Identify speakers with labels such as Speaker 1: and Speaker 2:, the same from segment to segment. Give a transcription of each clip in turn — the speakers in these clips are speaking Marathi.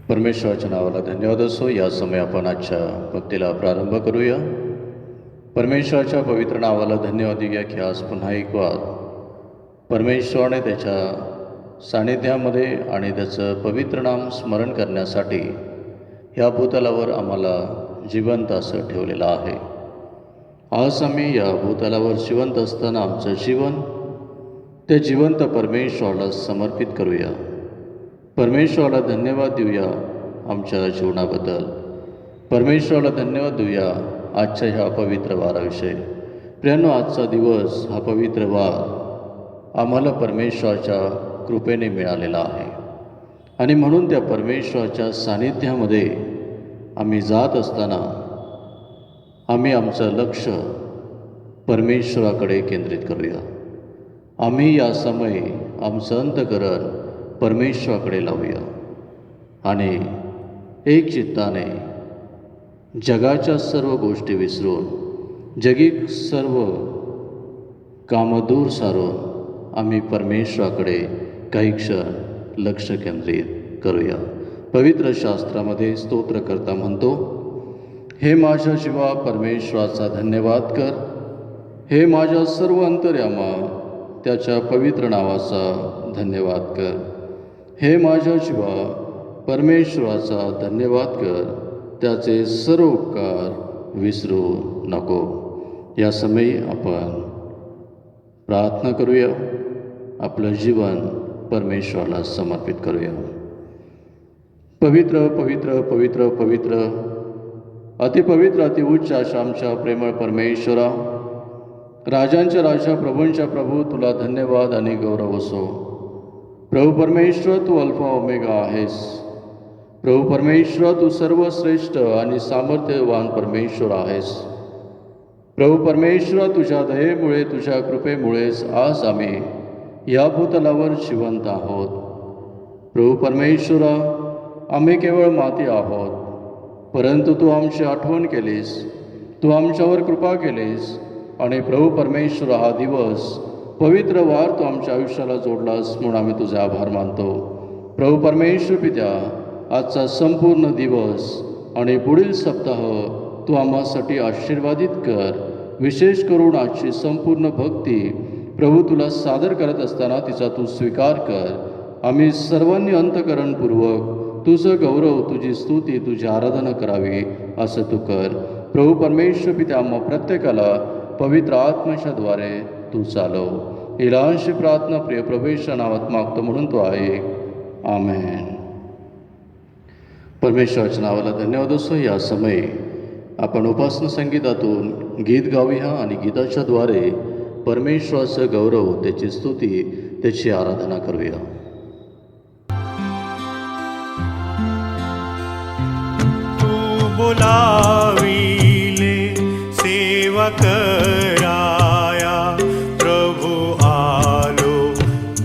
Speaker 1: परमेश्वराच्या नावाला धन्यवाद असो. या समय आपण आजच्या भक्तीला प्रारंभ करूया. परमेश्वराच्या पवित्र नावाला धन्यवाद देऊया की आज पुन्हा एक वार परमेश्वराने त्याच्या सानिध्यामध्ये आणि त्याचं पवित्र नाम स्मरण करण्यासाठी ह्या भूतलावर आम्हाला जिवंत असं ठेवलेलं आहे. आज आम्ही या भूतलावर जिवंत असताना आमचं जीवन त्या जिवंत परमेश्वराला समर्पित करूया. परमेश्वराला धन्यवाद देऊया आमच्या जीवनाबद्दल. परमेश्वराला धन्यवाद देऊया आजच्या ह्या पवित्र वाराविषयी. प्रियांनो, आजचा दिवस हा पवित्र वार आम्हाला परमेश्वराच्या कृपेने मिळालेला आहे आणि म्हणून त्या परमेश्वराच्या सानिध्यामध्ये आम्ही जात असताना आम्ही आमचं लक्ष परमेश्वराकडे केंद्रित करूया. आम्ही या समय आमचं अंतःकरण परमेश्वराकडे लावूया आणि एक चित्ताने जगाच्या सर्व गोष्टी विसरून, जगिक सर्व कामं दूर सारून आम्ही परमेश्वराकडे काही क्षण लक्ष केंद्रित करूया. पवित्र शास्त्रामध्ये स्तोत्रकर्ता म्हणतो, हे माझ्या जीवा परमेश्वराचा धन्यवाद कर. हे माझ्या सर्व अंतर्यामा त्याच्या पवित्र नावाचा धन्यवाद कर. हे माझ्या जीवा परमेश्वराचा धन्यवाद कर. त्याचे सर्व उपकार विसरू नको. या समयी आपण प्रार्थना करूया. आपलं जीवन परमेश्वराला समर्पित करूया. पवित्र पवित्र पवित्र पवित्र अतिपवित्र अतिउच्च अशा आमच्या प्रेमळ परमेश्वरा, राजांच्या राजा प्रभूंच्या प्रभू, तुला धन्यवाद आणि गौरव असो. प्रभू परमेश्वर, तू अल्फा ओमेगा आहेस. प्रभू परमेश्वर, तू सर्वश्रेष्ठ आणि सामर्थ्यवान परमेश्वर आहेस. प्रभू परमेश्वर, तुझ्या दयेमुळे, तुझ्या कृपेमुळेच आज आम्ही या भूतलावर जिवंत आहोत. प्रभू परमेश्वरा, आम्ही केवळ माती आहोत, परंतु तू आमची आठवण केलीस, तू आमच्यावर कृपा केलीस आणि प्रभू परमेश्वर, हा दिवस पवित्र वार तू आमच्या आयुष्याला जोडलास म्हणून आम्ही तुझे आभार मानतो. प्रभू परमेश्वर पित्या, आजचा संपूर्ण दिवस आणि पुढील सप्ताह तू आम्हासाठी आशीर्वादित कर. विशेष करून आजची संपूर्ण भक्ती प्रभू तुला सादर करत असताना तिचा तू स्वीकार कर. आम्ही सर्वांनी अंतःकरणपूर्वक तुझं गौरव, तुझी स्तुती, तुझी आराधना करावी असं तू कर. प्रभू परमेश्वर पित्या, आम्हा प्रत्येकाला पवित्र आत्म्याच्याद्वारे तू चालव. ही लहानशी प्रार्थना प्रिय प्रभूच्या नावात मागतो म्हणून तो आहे. आमेन. परमेश्वराच्या नावाला धन्यवाद असो. या समयी आपण उपासना संगीतातून गीत गाऊया आणि गीताच्याद्वारे परमेश्वराचं गौरव, त्याची स्तुती, त्याची आराधना करूया.
Speaker 2: तू बोलाविले सेवा कराया, प्रभु आलो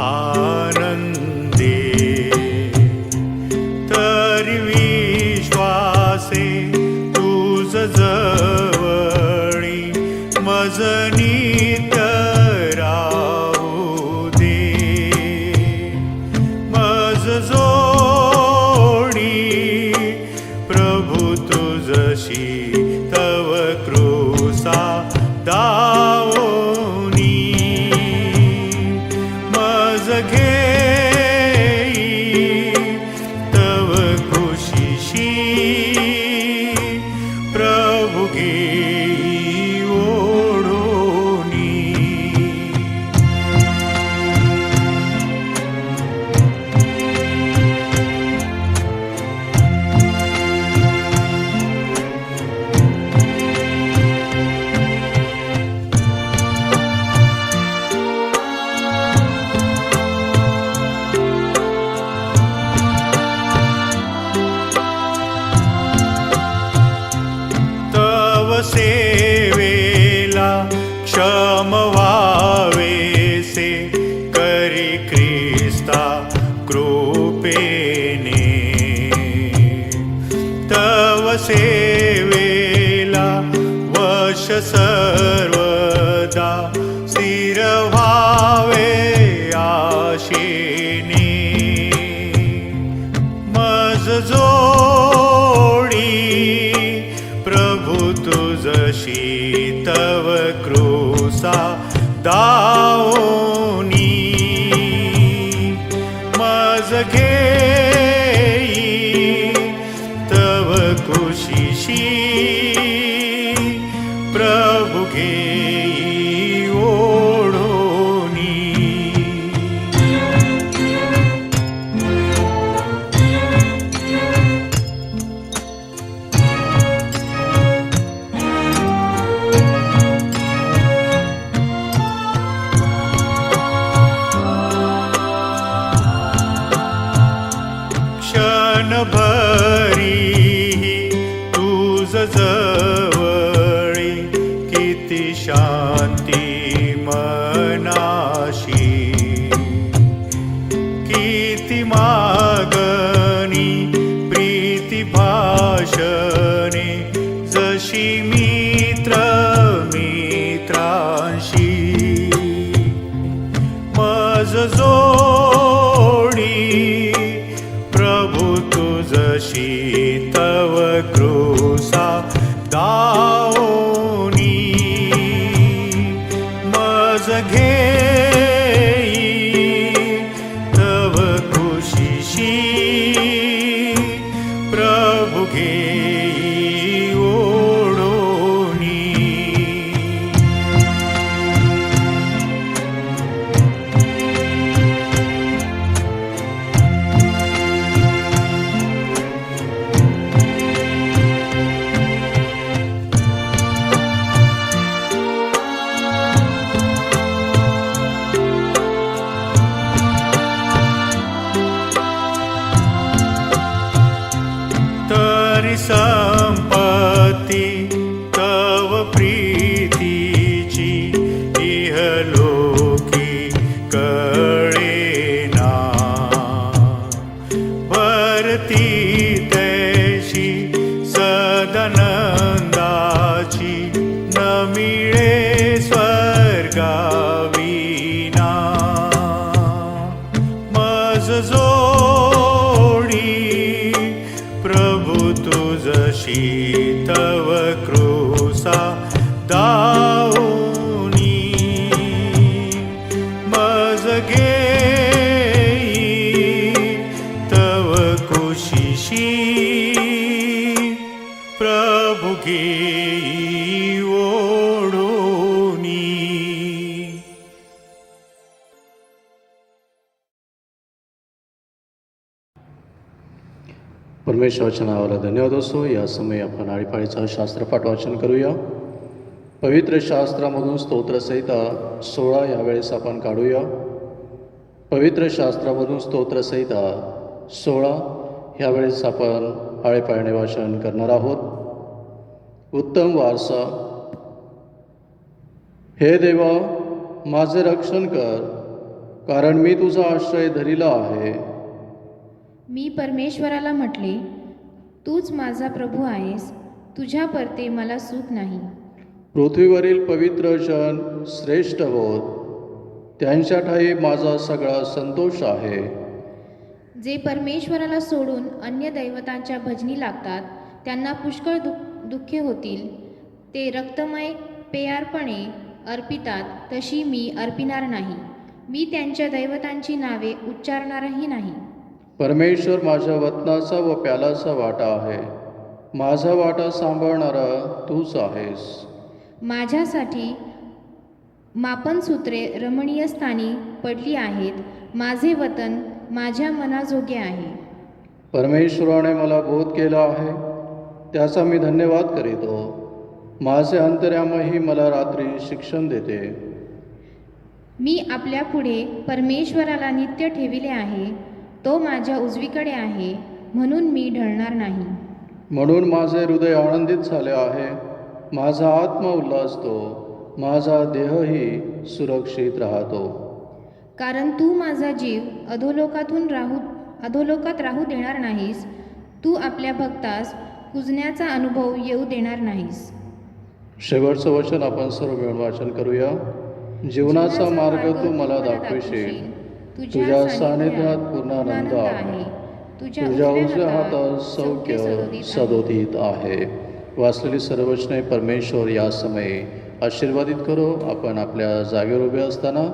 Speaker 2: आनंदे. तरी विश्वासे तुझ जवळी मज नित्य राहू दे. मज जोडी प्रभु तुझशी तव कृसा दावोनी. मज घेई तव खुशीशी प्रभु घेई ओढोनी. सेवेला क्षम व्हावेसे करी ख्रिस्ता कृपेने. तव सेवेला वश सर्वदा स्थिर व्हावे आशेने. मज जो वचने जशी मित्र मित्रांशी मज जोडी प्रभु तुझशी तव कृसा दाओनी मज घेई तव खुशीशी प्रभु घेई ओढोनी तरी संपत्ती तव प्रीतीची इहलोकी कळेना भरती तैशी सदानंदाची न मिळे स्वर्गाविना मज जोडी प्रभु तुझशी तव कृसा दाओनी मज घेई तव खुशीशी प्रभु घेई ओढोनी.
Speaker 1: परमेश्वराच्या नावाला धन्यवाद असो. या समयी आपण आळीपाळीचा शास्त्रपाठ वाचन करूया. पवित्र शास्त्रामधून स्तोत्रसंहिता 16 यावेळेस आपण काढूया. पवित्र शास्त्रामधून स्तोत्रसंहिता 16 ह्यावेळेस आपण आळीपाळीने वाचन करणार आहोत. उत्तम वारसा. हे देवा, माझे रक्षण कर, कारण मी तुझा आश्रय धरिला आहे.
Speaker 3: मी परमेश्वराला म्हटले, तूच माझा प्रभू आहेस, तुझ्या परते मला सुख नाही.
Speaker 1: पृथ्वीवरील पवित्र जन श्रेष्ठ होत, त्यांच्या ठाई माझा सगळा संतोष आहे.
Speaker 3: जे परमेश्वराला सोडून अन्य दैवतांच्या भजनी लागतात, त्यांना पुष्कळ दुःखे होतील. ते रक्तमय पेयार्पणे अर्पितात, तशी मी अर्पिणार नाही. मी त्यांच्या दैवतांची नावे उच्चारणारही नाही.
Speaker 1: परमेश्वर माझ्या वतनाचा व प्यालाचा वाटा आहे. माझा वाटा सांभाळणारा तूच आहेस.
Speaker 3: माझ्यासाठी मापनसूत्रे रमणीय स्थानी पडली आहेत. माझे वतन माझ्या मनाजोगे आहे.
Speaker 1: परमेश्वराने मला बोध केला आहे, त्याचा मी धन्यवाद करीतो. माझे अंतर्यामही मला रात्री शिक्षण देते.
Speaker 3: मी आपल्या पुढे परमेश्वराला नित्य ठेविले आहे. तो माझ्या उजवीकडे आहे, म्हणून मी ढळणार नाही.
Speaker 1: म्हणून माझे हृदय आनंदित झाले आहे, माझा आत्मा उल्हासतो, माझा देहही सुरक्षित राहतो.
Speaker 3: कारण तू माझा जीव अधोलोकात राहू देणार नाहीस. तू आपल्या भक्तास कुजण्याचा अनुभव येऊ देणार नाहीस.
Speaker 1: शेवटचं वचन आपण सर्व मिळून वाचन करूया. जीवनाचा मार्ग तू मला दाखविशील, तुझ्या सानिध्यात पूर्ण आनंद आहे. तुझ्या उजव्या हातात सौख्य सदोदित आहे. वाचलेली सर्व वचने परमेश्वर या समयी आशीर्वादित करो. आपण आपल्या जागेवर उभे असताना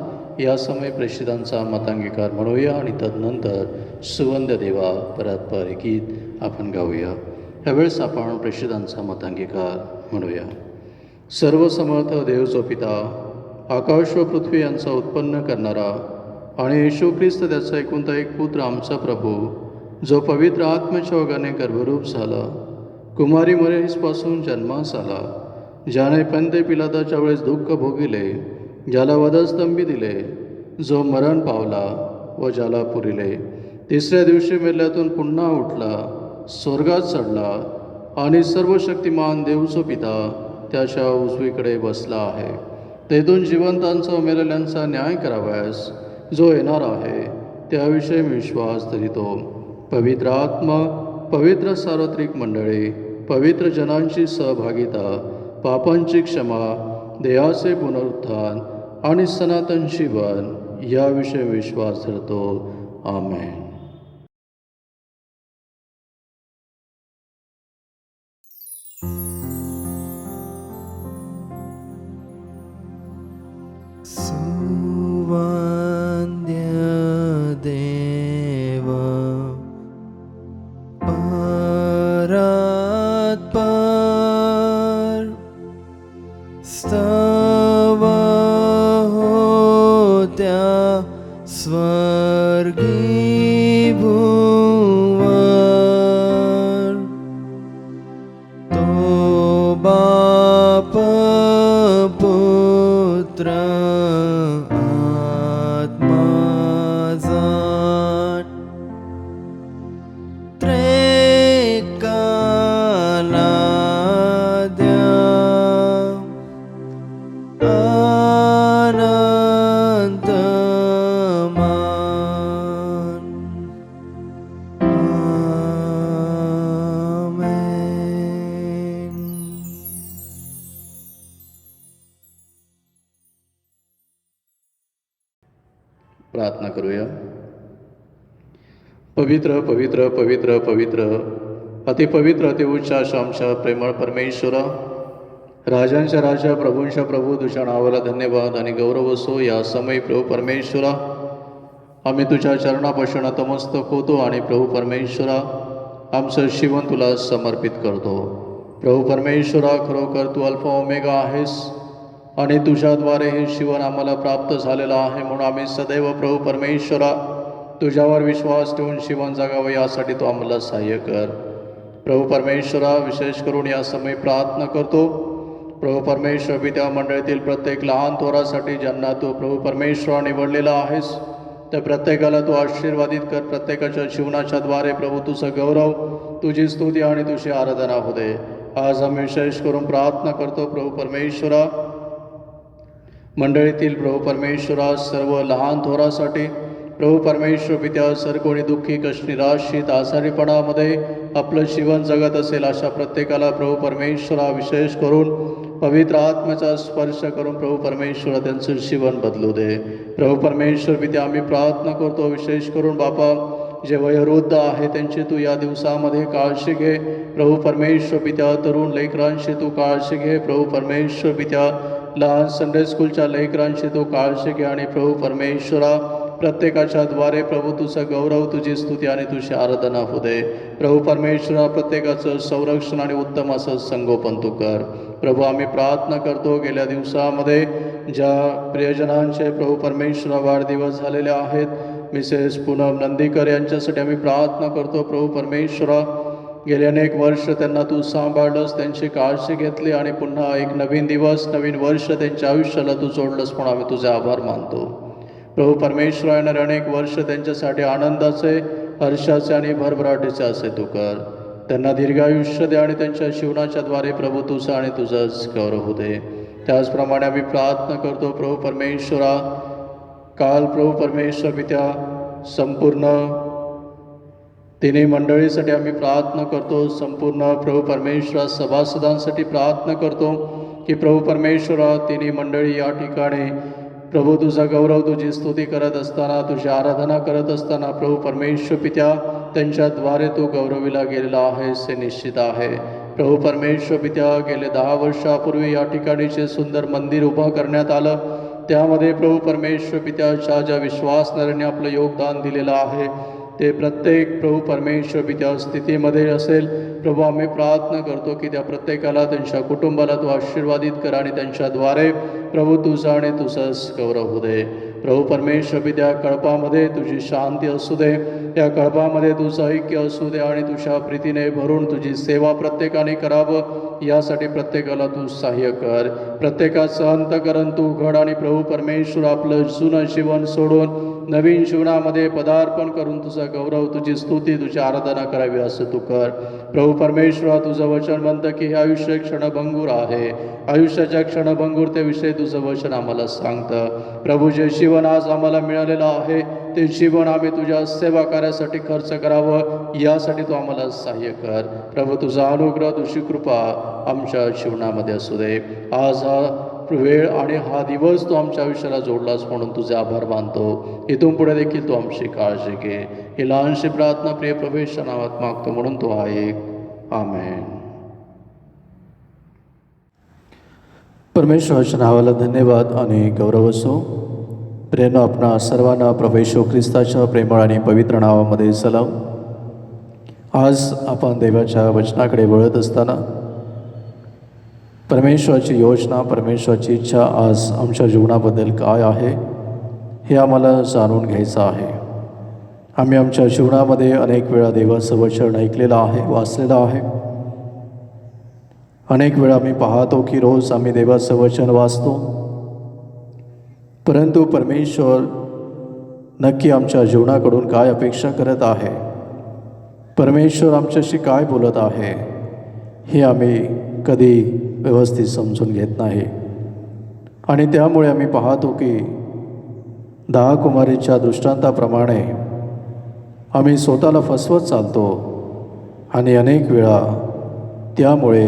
Speaker 1: या समय प्रेषितांचा मतांगीकार म्हणूया आणि तदनंतर सुवंद्य देवा परतपर गीत आपण गाऊया. ह्यावेळेस आपण प्रेषितांचा मतांगीकार म्हणूया. सर्वसमर्थ देव जो पिता, आकाश व पृथ्वी यांचा उत्पन्न करणारा आणि येशू ख्रिस्त त्याचा एकुलता एक पुत्र आमचा प्रभू, जो पवित्र आत्म्याच्या ओघाने गर्भरूप झाला, कुमारी मरियसपासून जन्मास आला, ज्याने पंते पिलाताच्या वेळेस दुःख भोगिले, ज्याला वधस्तंभी दिले, जो मरण पावला व ज्याला पुरिले, तिसऱ्या दिवशी मेल्यातून पुन्हा उठला, स्वर्गात चढला आणि सर्व शक्तिमान देवचो पिता त्याच्या उजवीकडे बसला आहे. तेथून जिवंतांचा व मेलेल्यांचा न्याय करावयास जो येणार आहे, त्याविषयी मी विश्वास धरितो. पवित्र आत्मा, पवित्र सार्वत्रिक मंडळी, पवित्र जनांची सहभागिता, पापांची क्षमा, देहाचे पुनरुत्थान आणि सनातन जीवन याविषयी विश्वास धरतो. आमेन.
Speaker 4: देव परात्पर स्तव होत्या स्वर्गी भुवर तो बाप पुत्र
Speaker 1: प्रार्थना करूया. पवित्र पवित्र पवित्र पवित्र अतिपवित्र अतिउच्च आमच्या प्रेमळ परमेश्वरा, राजांच्या राजा प्रभूंच्या प्रभू तुझ्या नावाला धन्यवाद आणि गौरव असो. या समयी प्रभू परमेश्वरा आम्ही तुझ्या चरणापासून नतमस्तक होतो आणि प्रभू परमेश्वरा आमचं जीवन तुला समर्पित करतो. प्रभू परमेश्वरा खरोखर तू अल्फा ओमेगा आहेस आणि तुझ्याद्वारे हे जीवन आम्हाला प्राप्त झालेलं आहे. म्हणून आम्ही सदैव प्रभू परमेश्वरा तुझ्यावर विश्वास ठेवून जीवन जगावं यासाठी तू आम्हाला सहाय्य कर. प्रभू परमेश्वरा विशेष करून या समय प्रार्थना करतो प्रभू परमेश्वर पित्या मंडळीतील प्रत्येक लहान थोरासाठी ज्यांना तू प्रभू परमेश्वरा निवडलेला आहेस त्या प्रत्येकाला तू आशीर्वादित कर. प्रत्येकाच्या जीवनाच्या द्वारे प्रभू तुझं गौरव, तुझी स्तुती आणि तुझी आराधना होऊ दे. आज आम्ही विशेष करून प्रार्थना करतो प्रभू परमेश्वरा मंडळीतील प्रभू परमेश्वरा सर्व लहान थोरासाठी. प्रभू परमेश्वर पित्या सर कोणी दुःखी कष्ट निराशित आजारीपणामध्ये आपलं जीवन जगत असेल अशा प्रत्येकाला प्रभू परमेश्वरा विशेष करून पवित्र आत्म्याचा स्पर्श करून प्रभू परमेश्वरा त्यांचं जीवन बदलू दे. प्रभू परमेश्वर पित्या आम्ही प्रार्थना करतो विशेष करून बापा जे वयोवृद्ध आहे त्यांची तू या दिवसामध्ये काळजी घे. प्रभू परमेश्वर पित्या तरुण लेकरांची तू काळजी घे. प्रभू परमेश्वर पित्या लहान संडे स्कूलच्या लेकरांची तू काळजी घे आणि प्रभू परमेश्वरा प्रत्येकाच्या द्वारे प्रभू तुझं गौरव, तुझी स्तुती आणि तुझी आराधना होऊ दे. प्रभू परमेश्वरा प्रत्येकाचं संरक्षण आणि उत्तम असं संगोपन तू कर. प्रभू आम्ही प्रार्थना करतो गेल्या दिवसामध्ये ज्या प्रियजनांचे प्रभू परमेश्वरा वाढदिवस झालेले आहेत, मिसेस पूनम नंदीकर यांच्यासाठी आम्ही प्रार्थना करतो. प्रभू परमेश्वरा गेले अनेक वर्ष त्यांना तू सांभाळलंस, त्यांची काळजी घेतली आणि पुन्हा एक नवीन दिवस नवीन वर्ष त्यांच्या आयुष्याला तू जोडलंस म्हणून आम्ही तुझे आभार मानतो. प्रभू परमेश्वर येणारे अनेक वर्ष त्यांच्यासाठी आनंदाचे, हर्षाचे आणि भरभराटीचे असे तू कर. त्यांना दीर्घायुष्य दे आणि त्यांच्या जीवनाच्या द्वारे प्रभू तुझं आणि तुझंच गौरव होऊ दे. त्याचप्रमाणे आम्ही प्रार्थना करतो प्रभू परमेश्वरा काल प्रभू परमेश्वर पित्या संपूर्ण तिन्ही मंडळीसाठी आम्ही प्रार्थना करतो. संपूर्ण प्रभू परमेश्वरा सभासदांसाठी प्रार्थना करतो की प्रभू परमेश्वरा तिन्ही मंडळी या ठिकाणी प्रभू तुझा गौरव, तुझी स्तुती करत असताना, तुझी आराधना करत असताना प्रभू परमेश्वर पित्या त्यांच्याद्वारे तू गौरविला गेलेला आहेस हे निश्चित आहे. प्रभू परमेश्वर पित्या गेले 10 वर्षापूर्वी या ठिकाणी जे सुंदर मंदिर उभं करण्यात आलं त्यामध्ये प्रभू परमेश्वर पित्याच्या ज्या विश्वासणाऱ्यांनी आपलं योगदान दिलेलं आहे ते प्रत्येक प्रभू परमेश्वर पित्या स्थितीमध्ये असेल. प्रभू आम्ही प्रार्थना करतो की त्या प्रत्येकाला, त्यांच्या कुटुंबाला तू आशीर्वादित कर आणि त्यांच्याद्वारे प्रभू तुझा आणि तुझंच गौरव होऊ दे. प्रभू परमेश्वर पित्या कळपामध्ये तुझी शांती असू दे, त्या कळपामध्ये तुझं ऐक्य असू दे आणि तुझ्या प्रीतीने भरून तुझी सेवा प्रत्येकाने करावं यासाठी प्रत्येकाला तू सहाय्य कर. प्रत्येकाचं अंतकरण तू उघड आणि प्रभू परमेश्वर आपलं जुनं जीवन सोडून नवीन जीवनामध्ये पदार्पण करून तुझा गौरव, तुझी स्तुती, तुझी आराधना करावी असं तू कर. प्रभू परमेश्वरा, तुझं वचन म्हणतं की हे आयुष्य क्षणभंगूर आहे. आयुष्याच्या क्षणभंगूरतेविषयी तुझं वचन आम्हाला सांगतं. प्रभू, जे जीवन आज आम्हाला मिळालेलं आहे ते जीवन आम्ही तुझ्या सेवा कार्यासाठी खर्च करावं, यासाठी तू आम्हाला सहाय्य कर. प्रभू, तुझा अनुग्रह, तुझी कृपा आमच्या जीवनामध्ये असू दे. आज हा वेळ आणि हा दिवस तू आमच्या आयुष्याला जोडलास म्हणून तुझे आभार मानतो. इथून पुढे देखील तू आमची काळजी घे. ही लहानशी प्रार्थना प्रिय प्रभूच्या नावात मागतो म्हणून तू ऐक. आमेन. परमेश्वराच्या नावाला धन्यवाद आणि गौरव असो. प्रेरणा आपणा सर्वांना प्रभू येशू ख्रिस्ताच्या प्रेमळ आणि पवित्र नावामध्ये सलाम. आज आपण देवाच्या वचनाकडे वळत असताना परमेश्वराची योजना, परमेश्वराची इच्छा आज आमच्या जीवनाबद्दल काय आहे हे आम्हाला जाणून घ्यायचं आहे. आम्ही आमच्या जीवनामध्ये अनेक वेळा देवाचं वचन ऐकलेलं आहे, वाचलेलं आहे. अनेक वेळा आम्ही पाहतो की रोज आम्ही देवाचं वचन वाचतो, परंतु परमेश्वर नक्की आमच्या जीवनाकडून काय अपेक्षा करत आहे, परमेश्वर आमच्याशी काय बोलत आहे हे आम्ही कधी व्यवस्थित समजून घेत नाही. आणि त्यामुळे आम्ही पाहतो की 10 कुमारीच्या दृष्टांताप्रमाणे आम्ही स्वतःला फसवत चालतो आणि अनेक वेळा त्यामुळे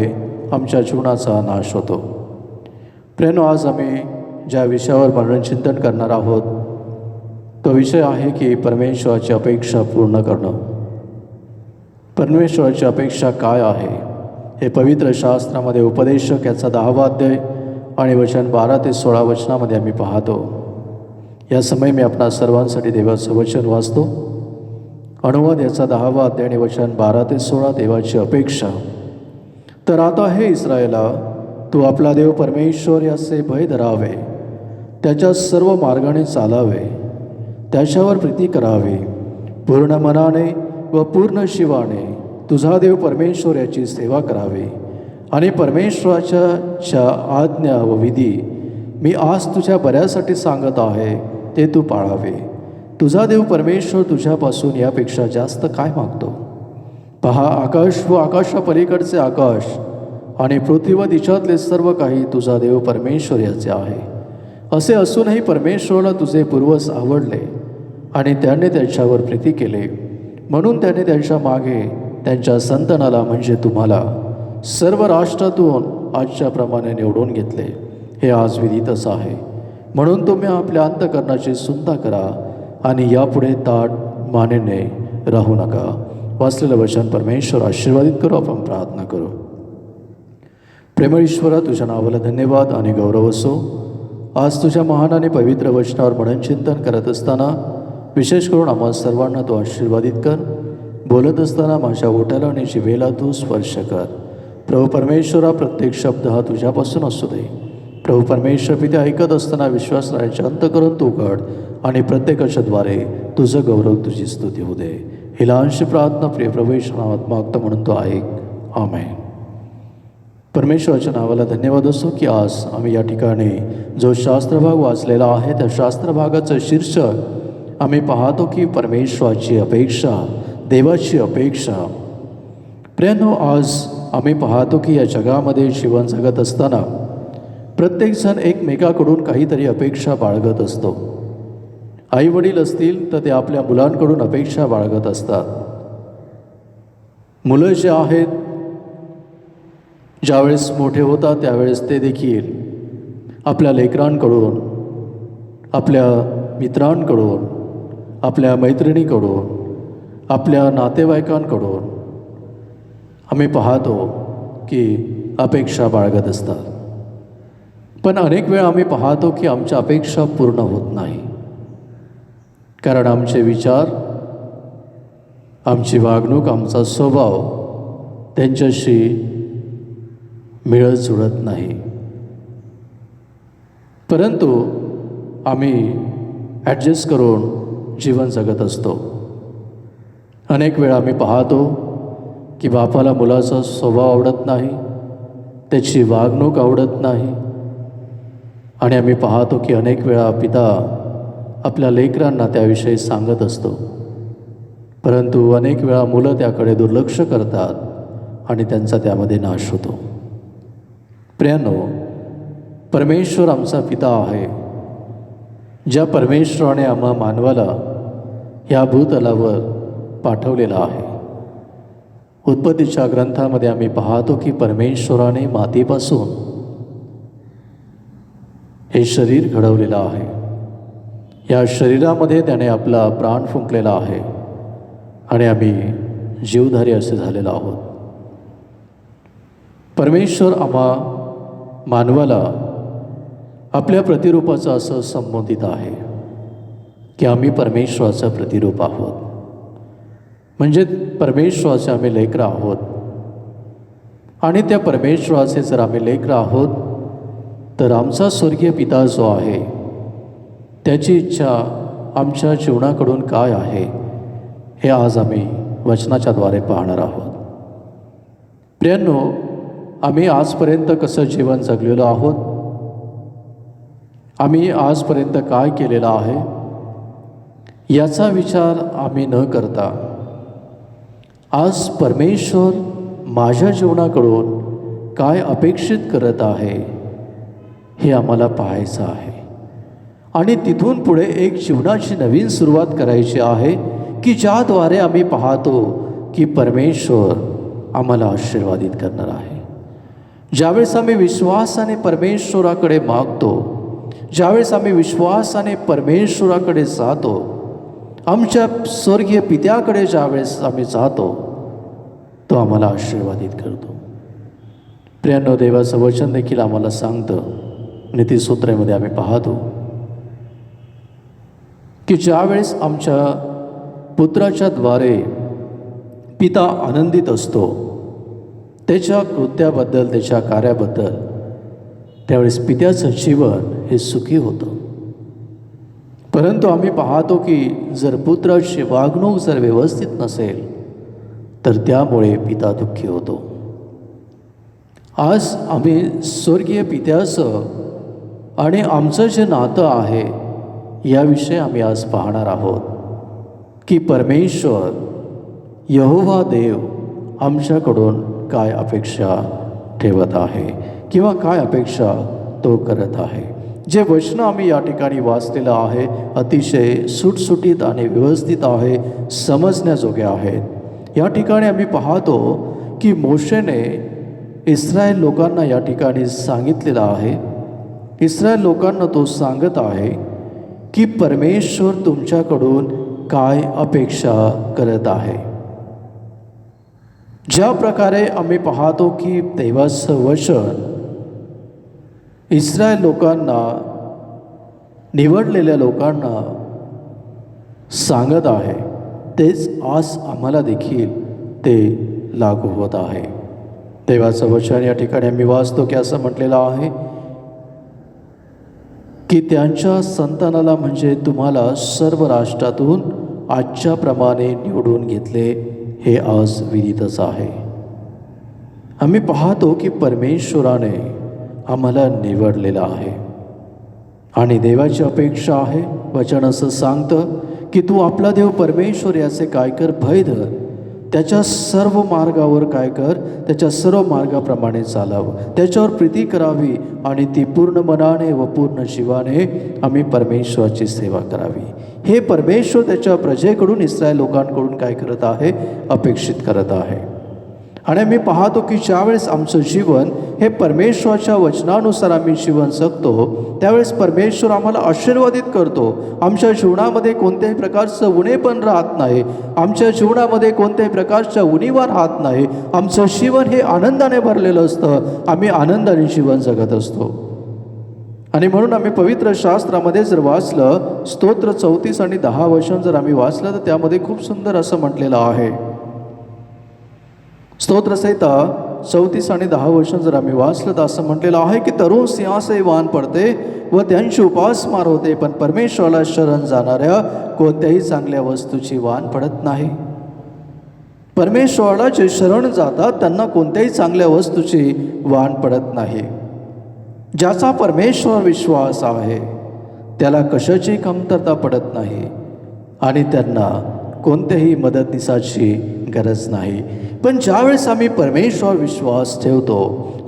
Speaker 1: आमच्या जीवनाचा नाश होतो. प्रेरणा, आज आम्ही ज्या विषयावर मननचिंतन करणार आहोत तो विषय आहे की परमेश्वराची अपेक्षा पूर्ण करणं. परमेश्वराची अपेक्षा काय आहे हे पवित्र शास्त्रामध्ये उपदेशक याचा 10वा अध्याय आणि वचन 12 ते 16 वचनामध्ये आम्ही पाहतो. या समय मी आपणा सर्वांसाठी देवाचं वचन वाचतो. अनुवाद याचा 10वा अध्याय आणि वचन 12 ते 16. देवाची अपेक्षा. तर आता हे इस्रायला, तू आपला देव परमेश्वर याचे भय धरावे, त्याच्या सर्व मार्गाने चालावे, त्याच्यावर प्रीती करावी, पूर्ण मनाने व पूर्ण शिवाने तुझा देव परमेश्वर याची सेवा करावी, आणि परमेश्वराच्या आज्ञा व विधी मी आज तुझ्या बऱ्यासाठी सांगत आहे ते तू पाळावे. तुझा देव परमेश्वर तुझ्यापासून यापेक्षा जास्त काय मागतो? पहा, आकाश व आकाशापलीकडचे आकाश आणि पृथ्वी व तिच्यातले सर्व काही तुझा देव परमेश्वर याचे आहे. असे असूनही परमेश्वराला तुझे पूर्वज आवडले आणि त्याने त्याच्यावर प्रीती केले, म्हणून त्याने त्यांच्या मागे त्यांच्या संतानाला म्हणजे तुम्हाला सर्व राष्ट्रातून आजच्याप्रमाणे निवडून घेतले. हे आज विदितच आहे. म्हणून तुम्ही आपल्या अंतःकरणाची सुंदर करा आणि यापुढे ताठ मानेने राहू नका. वाचलेलं वचन परमेश्वर आशीर्वादित करू. आपण प्रार्थना करू. प्रेमळ ईश्वरा, तुझ्या नावाला धन्यवाद आणि गौरव असो. आज तुझ्या महान आणि पवित्र वचनावर मननचिंतन करत असताना विशेष करून आम्हा सर्वांना तू आशीर्वादित कर. बोलत असताना माझ्या ओठाला आणि जिभेला तू स्पर्श कर. प्रभू परमेश्वरा, प्रत्येक शब्द हा तुझ्यापासून असू दे. प्रभू परमेश्वर, पिते ऐकत असताना विश्वासणाऱ्यांचे अंतःकरण तू घड आणि प्रत्येकाच्या द्वारे तुझं गौरव, तुझी स्तुती होऊ दे. ही लहानशी प्रार्थना प्रिय प्रभूच्या नावात मागतो म्हणून तो ऐक. आमेन. परमेश्वराच्या नावाला धन्यवाद असो की आज आम्ही या ठिकाणी जो शास्त्रभाग वाचलेला आहे त्या शास्त्रभागाचं शीर्षक आम्ही पाहतो की परमेश्वराची अपेक्षा, देवाची अपेक्षा. प्रियांनो, आज आम्ही पाहतो की या जगामध्ये जीवन जगत असताना प्रत्येकजण एकमेकाकडून काहीतरी अपेक्षा बाळगत असतो. आईवडील असतील तर ते आपल्या मुलांकडून अपेक्षा बाळगत असतात. मुलं जे आहेत ज्यावेळेस मोठे होतात त्यावेळेस ते देखील आपल्या लेकरांकडून, आपल्या मित्रांकडून, आपल्या मैत्रिणीकडून, आपल्या नातेवाईकांकडून आम्ही पाहतो की अपेक्षा बाळगत असतात. पण अनेक वेळा आम्ही पाहतो की आमच्या अपेक्षा पूर्ण होत नाही, कारण आमचे विचार, आमची वागणूक, आमचा स्वभाव त्यांच्याशी मिळत जुळत नाही. परंतु आम्ही ॲडजस्ट करून जीवन जगत असतो. अनेक वेळा आम्ही पाहतो की बापाला मुलाचा स्वभाव आवडत नाही, त्याची वागणूक आवडत नाही, आणि आम्ही पाहतो की अनेक वेळा पिता आपल्या लेकरांना त्याविषयी सांगत असतो, परंतु अनेक वेळा मुलं त्याकडे दुर्लक्ष करतात आणि त्यांचा त्यामध्ये नाश होतो. प्रियांनो, परमेश्वर आमचा पिता आहे. ज्या परमेश्वराने आम्हा मानवाला ह्या भूतलावर पाठवलेला आहे. उत्पत्तीच्या ग्रंथामध्ये आम्ही पाहतो की परमेश्वराने मातीपासून हे शरीर घडवलेलं आहे. या शरीरामध्ये त्याने आपला प्राण फुंकलेला आहे आणि आम्ही जीवधारी असे झालेलो आहोत. परमेश्वर आम्हा मानवाला आपल्या प्रतिरूपाचं असं संबोधित आहे की आम्ही परमेश्वराचं प्रतिरूप आहोत. म्हणजे परमेश्वराचे आम्ही लेकरं आहोत. आणि त्या परमेश्वराचे जर आम्ही लेकरं आहोत तर आमचा स्वर्गीय पिता जो आहे त्याची इच्छा आमच्या जीवनाकडून काय आहे हे आज आम्ही वचनाच्याद्वारे पाहणार आहोत. प्रियांनो, आम्ही आजपर्यंत कसं जीवन जगलेलो आहोत, आम्ही आजपर्यंत काय केलेलं आहे याचा विचार आम्ही न करता आज परमेश्वर माझ्या जीवनाकडून काय अपेक्षित करत आहे हे आम्हाला पाहायचं आहे. आणि तिथून पुढे एक जीवनाची नवीन सुरुवात करायची आहे की ज्याद्वारे आम्ही पाहतो की परमेश्वर आम्हाला आशीर्वादित करणार आहे. ज्यावेळेस आम्ही विश्वासाने परमेश्वराकडे मागतो, ज्यावेळेस आम्ही विश्वासाने परमेश्वराकडे जातो, आमच्या स्वर्गीय पित्याकडे ज्यावेळेस आम्ही जातो तो आम्हाला आशीर्वादित करतो. प्रियांनो, देवाचं वचन देखील आम्हाला सांगतं, नीतिसूत्रामध्ये आम्ही पाहतो की ज्यावेळेस आमच्या पुत्राच्या द्वारे पिता आनंदित असतो त्याच्या कृत्याबद्दल, त्याच्या कार्याबद्दल, त्यावेळेस पित्याचं जीवन हे सुखी होतं. परंतु आम्ही पाहतो की जर पुत्राची वागणूक जर व्यवस्थित नसेल तर त्यामुळे पिता दुःखी होतो. आज आम्ही स्वर्गीय पित्याचं आणि आमचं जे नातं आहे याविषयी आम्ही आज पाहणार आहोत की परमेश्वर यहोवा देव आमच्याकडून काय अपेक्षा ठेवत आहे किंवा काय अपेक्षा तो करत आहे. जे वचनं आम्ही या ठिकाणी वाचलेलं आहे अतिशय सुटसुटीत आणि व्यवस्थित आहे, समजण्याजोगे आहेत. या ठिकाणी आम्ही पाहतो की मोशेने इस्रायल लोकांना या ठिकाणी सांगितलेलं आहे. इस्रायल लोकांना तो सांगत आहे की परमेश्वर तुमच्याकडून काय अपेक्षा करत आहे. ज्या प्रकारे आम्ही पाहतो की देवाचं वचन इस्रायल लोकांना, निवडलेल्या लोकांना सांगत आहे तेच आज आम्हाला देखील ते लागू होत आहे. देवाचं वचन या ठिकाणी आम्ही वाचतो की असं म्हटलेलं आहे की त्यांच्या संतानाला म्हणजे तुम्हाला सर्व राष्ट्रातून आजच्याप्रमाणे निवडून घेतले हे आज विदितच आहे. आम्ही पाहतो की परमेश्वराने आम्हाला निवडलेलं आहे आणि देवाची अपेक्षा आहे. वचन असं सांगतं की तू आपला देव परमेश्वर याचे काय कर, भय धर, त्याच्या सर्व मार्गावर काय कर, त्याच्या सर्व मार्गाप्रमाणे चालावं, त्याच्यावर प्रीती करावी आणि ती पूर्ण मनाने व पूर्ण जीवाने आम्ही परमेश्वराची सेवा करावी. हे परमेश्वर त्याच्या प्रजेकडून, इस्रायल लोकांकडून काय करत आहे, अपेक्षित करत आहे. आणि आम्ही पाहतो की ज्यावेळेस आमचं जीवन हे परमेश्वराच्या वचनानुसार आम्ही जीवन जगतो त्यावेळेस परमेश्वर आम्हाला आशीर्वादित करतो. आमच्या जीवनामध्ये कोणत्याही प्रकारचं उणेपण राहत नाही, आमच्या जीवनामध्ये कोणत्याही प्रकारच्या उणीवा राहत नाही. आमचं जीवन हे आनंदाने भरलेलं असतं, आम्ही आनंदाने जीवन जगत असतो. आणि म्हणून आम्ही पवित्र शास्त्रामध्ये जर वाचलं, स्तोत्र 34 आणि 10 वचन जर आम्ही वाचलं तर त्यामध्ये खूप सुंदर असं म्हटलेलं आहे. स्तोत्रसंहिता 34 आणि 10 वचन जर आम्ही वाचलं तर असं म्हटलेलं आहे की तरुण सिंहासही वान पडते व त्यांची उपासमार होते, पण परमेश्वराला शरण जाणाऱ्या कोणत्याही चांगल्या वस्तूची वान पडत नाही. परमेश्वराला जे शरण जातात त्यांना कोणत्याही चांगल्या वस्तूची वान पडत नाही. ज्याचा परमेश्वर विश्वास आहे त्याला कशाची कमतरता पडत नाही आणि त्यांना कोणत्याही मदतनीसाची गरज नाही. पण ज्यावेळेस आम्ही परमेश्वर विश्वास ठेवतो,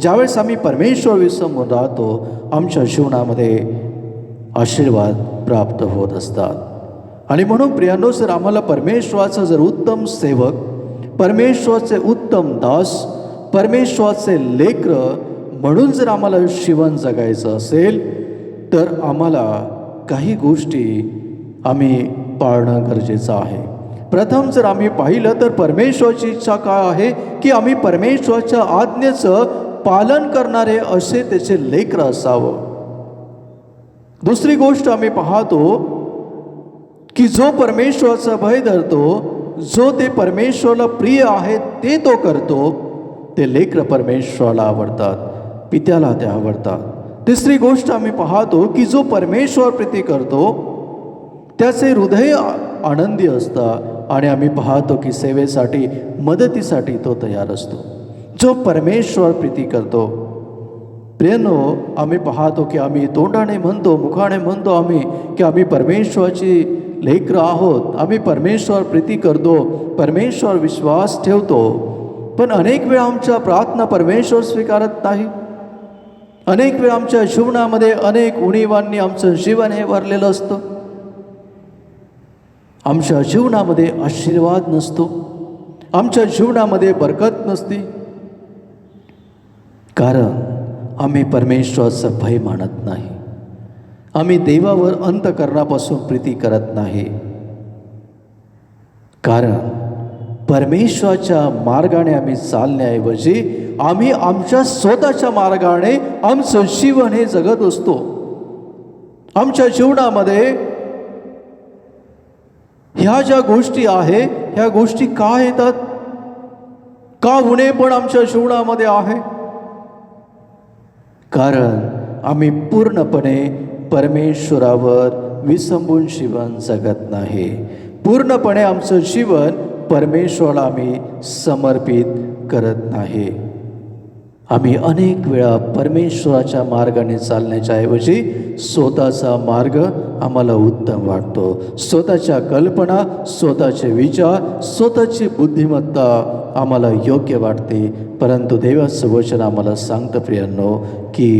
Speaker 1: ज्यावेळेस आम्ही परमेश्वर विसंबून राहतो, आमच्या जीवनामध्ये आशीर्वाद प्राप्त होत असतात. आणि म्हणून प्रियांनो, जर आम्हाला परमेश्वराचा जर उत्तम सेवक, परमेश्वराचे उत्तम दास, परमेश्वराचे लेकरं म्हणून जर आम्हाला जीवन जगायचं असेल, तर आम्हाला काही गोष्टी आम्ही पाळणं गरजेचं आहे. प्रथम जर आम्ही पाहिलं तर परमेश्वराची इच्छा काय आहे की आम्ही परमेश्वराच्या आज्ञेचं पालन करणारे असे त्याचे लेकरं असावं. दुसरी गोष्ट आम्ही पाहतो की जो परमेश्वराचा भय धरतो, जो ते परमेश्वराला प्रिय आहे ते तो करतो, ते लेकरं परमेश्वराला आवडतात, पित्याला ते आवडतात. तिसरी गोष्ट आम्ही पाहतो की जो परमेश्वर प्रीती करतो त्याचे हृदय आनंदी असतं आणि आम्ही पाहतो की सेवेसाठी, मदतीसाठी तो तयार असतो. जो परमेश्वर प्रीती करतो. प्रियांनो, आम्ही पाहतो की आम्ही तोंडाने म्हणतो, मुखाने म्हणतो आम्ही की आम्ही परमेश्वराची लेकरं आहोत, आम्ही परमेश्वर प्रीती करतो, परमेश्वर विश्वास ठेवतो, पण अनेक वेळा आमच्या प्रार्थना परमेश्वर स्वीकारत नाही. अनेक वेळा आमच्या जीवनामध्ये अनेक उणीवांनी आमचं जीवन हे भरलेलं असतं. आमच्या जीवनामध्ये आशीर्वाद नसतो, आमच्या जीवनामध्ये बरकत नसते, कारण आम्ही परमेश्वराचं भय मानत नाही. आम्ही देवावर अंतःकरणापासून प्रीती करत नाही, कारण परमेश्वराच्या मार्गाने आम्ही चालण्याऐवजी आम्ही आमच्या स्वतःच्या मार्गाने आमचं जीवन हे जगत असतो. आमच्या जीवनामध्ये ह्या ज्या गोष्टी आहे, ह्या गोष्टी का येतात, का उणे पण आमच्या जीवनामध्ये आहे, कारण आम्ही पूर्णपणे परमेश्वरावर विसंबून जीवन जगत नाही. पूर्णपणे आमचं जीवन परमेश्वराला आम्ही समर्पित करत नाही. आम्ही अनेक वेळा परमेश्वराच्या मार्गाने चालण्याच्या ऐवजी स्वतःचा मार्ग आम्हाला उत्तम वाटतो. स्वतःच्या कल्पना, स्वतःचे विचार, स्वतःची बुद्धिमत्ता आम्हाला योग्य वाटते. परंतु देवाचं वचन आम्हाला सांगतं प्रियांनो की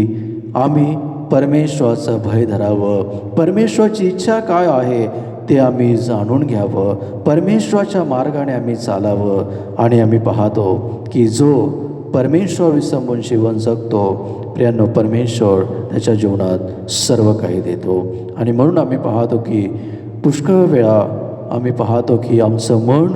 Speaker 1: आम्ही परमेश्वराचं भय धरावं, परमेश्वराची इच्छा काय आहे ते आम्ही जाणून घ्यावं, परमेश्वराच्या मार्गाने आम्ही चालावं. आणि आम्ही पाहतो की जो परमेश्वर विसंबून जीवन जगतो, प्रियांनो, परमेश्वर त्याच्या जीवनात सर्व काही देतो. आणि म्हणून आम्ही पाहतो की पुष्कळ वेळा आम्ही पाहतो की आमचं मन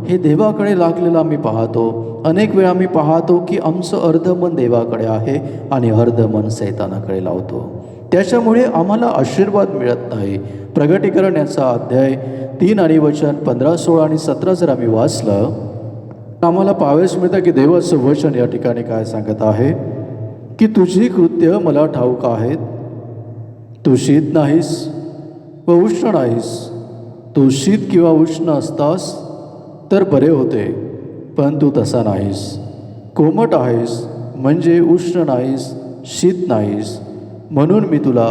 Speaker 1: हे देवाकडे लागलेलं आम्ही पाहतो. अनेक वेळा आम्ही पाहतो की आमचं अर्ध मन देवाकडे आहे आणि अर्ध मन सैतानाकडे लावतो. त्याच्यामुळे आम्हाला आशीर्वाद मिळत नाही. प्रगटीकरण याचा अध्याय 3 आणि वचन 15, 16 आणि 17 जर आम्ही वाचलं, आम्हाला पाहावयास मिळतं की देवाचं वचन या ठिकाणी काय सांगत आहे की तुझी कृत्य मला ठाऊक आहेत. तू शीत नाहीस व उष्ण नाहीस. तू शीत किंवा उष्ण असतास तर बरे होते, पण तू तसा नाहीस. कोमट आहेस म्हणजे उष्ण नाहीस, शीत नाहीस, म्हणून मी तुला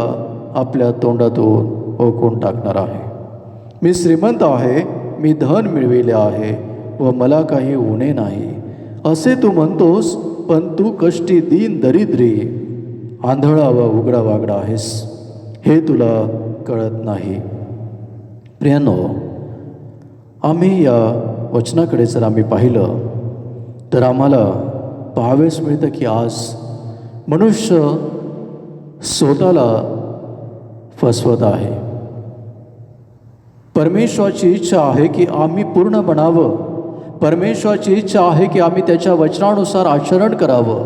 Speaker 1: आपल्या तोंडातून ओकून टाकणार आहे. मी श्रीमंत आहे, मी धन मिळविले आहे व मला काही उणे नाही असे तू म्हणतोस, पण तू कष्टी, दीन, दरिद्री, आंधळा व उघडा वागडा आहेस, हे तुला कळत नाही. प्रियांनो, आम्ही या वचनाकडे जर आम्ही पाहिलं तर आम्हाला पाहावेस मिळतं की आज मनुष्य स्वतःला फसवत आहे. परमेश्वराची इच्छा आहे की आम्ही पूर्ण बनावं. परमेश्वराची इच्छा आहे की आम्ही त्याच्या वचनानुसार आचरण करावं.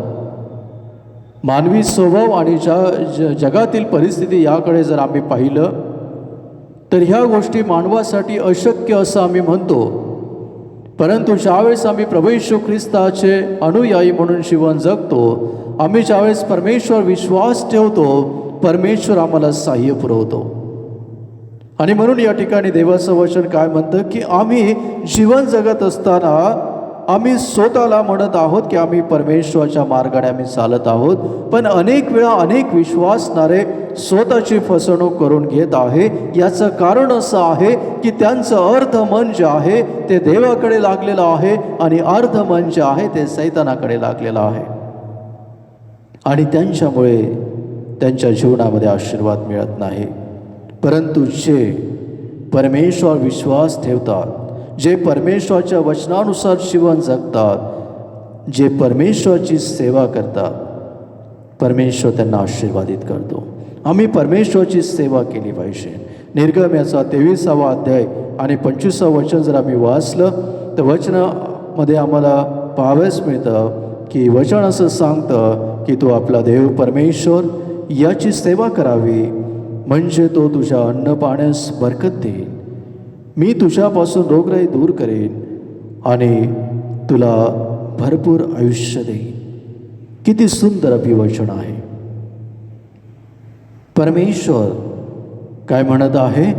Speaker 1: मानवी स्वभाव आणि जगातील परिस्थिती याकडे जर आम्ही पाहिलं तर ह्या गोष्टी मानवासाठी अशक्य असं आम्ही म्हणतो. परंतु ज्यावेळेस आम्ही प्रभू येशू ख्रिस्ताचे अनुयायी म्हणून जीवन जगतो, आम्ही ज्यावेळेस परमेश्वर विश्वास ठेवतो, परमेश्वर आम्हाला सहाय्य पुरवतो. आणि म्हणून या ठिकाणी देवाचं वचन काय म्हणतं की आम्ही जीवन जगत असताना आम्ही स्वतःला म्हणत आहोत की आम्ही परमेश्वराच्या मार्गाने आम्ही चालत आहोत, पण अनेक वेळा अनेक विश्वासणारे स्वतःची फसवणूक करून घेत आहे. याचं कारण असं आहे की त्यांचं अर्धमन जे आहे ते देवाकडे लागलेलं आहे आणि अर्धमन जे आहे ते सैतानाकडे लागलेलं आहे, आणि त्यांच्यामुळे त्यांच्या जीवनामध्ये आशीर्वाद मिळत नाही. परंतु जे परमेश्वर विश्वास ठेवतात, जे परमेश्वराच्या वचनानुसार जीवन जगतात, जे परमेश्वराची सेवा करतात, परमेश्वर त्यांना आशीर्वादित करतो. आम्ही परमेश्वराची सेवा केली पाहिजे. निर्गमयाचा 23वा अध्याय आणि 25वा वचन जर आम्ही वाचलं तर वचनामध्ये आम्हाला पाहावयास मिळतं की वचन असं सांगतं की तू आपला देव परमेश्वर याची सेवा करावी, म्हणजे तो तुझ्या अन्न पाण्यास बरकत देईल. मी तुझ्यापासून रोगराई दूर करेन आणि तुला भरपूर आयुष्य देईन. किती सुंदर अभिवचन आहे. परमेश्वर काय म्हणत आहे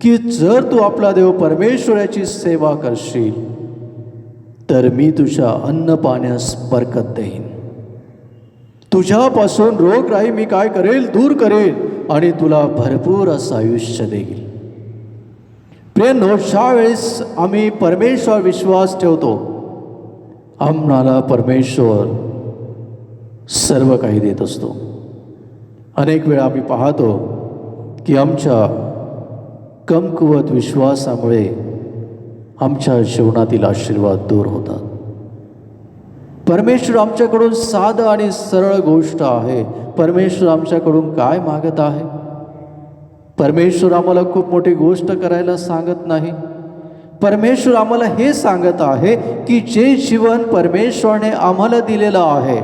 Speaker 1: की जर तू आपला देव परमेश्वराची सेवा करशील तर मी तुझ्या अन्न पाण्यास बरकत देईन. तुझ्यापासून रोगराई मी काय करेल, दूर करेल आणि तुला भरपूर असं आयुष्य देईल. प्रियांनो, ज्या वेळेस आम्ही परमेश्वर विश्वास ठेवतो, आम्हाला परमेश्वर सर्व काही देत असतो. अनेक वेळा आम्ही पाहतो की आमच्या कमकुवत विश्वासामुळे आमच्या जीवनातील आशीर्वाद दूर होतात. परमेश्वर आमच्याकडून साधं आणि सरळ गोष्ट आहे. परमेश्वर आमच्याकडून काय मागत आहे? परमेश्वर आम्हाला खूप मोठी गोष्ट करायला सांगत नाही. परमेश्वर आम्हाला हे सांगत आहे की जे जीवन परमेश्वराने आम्हाला दिलेलं आहे,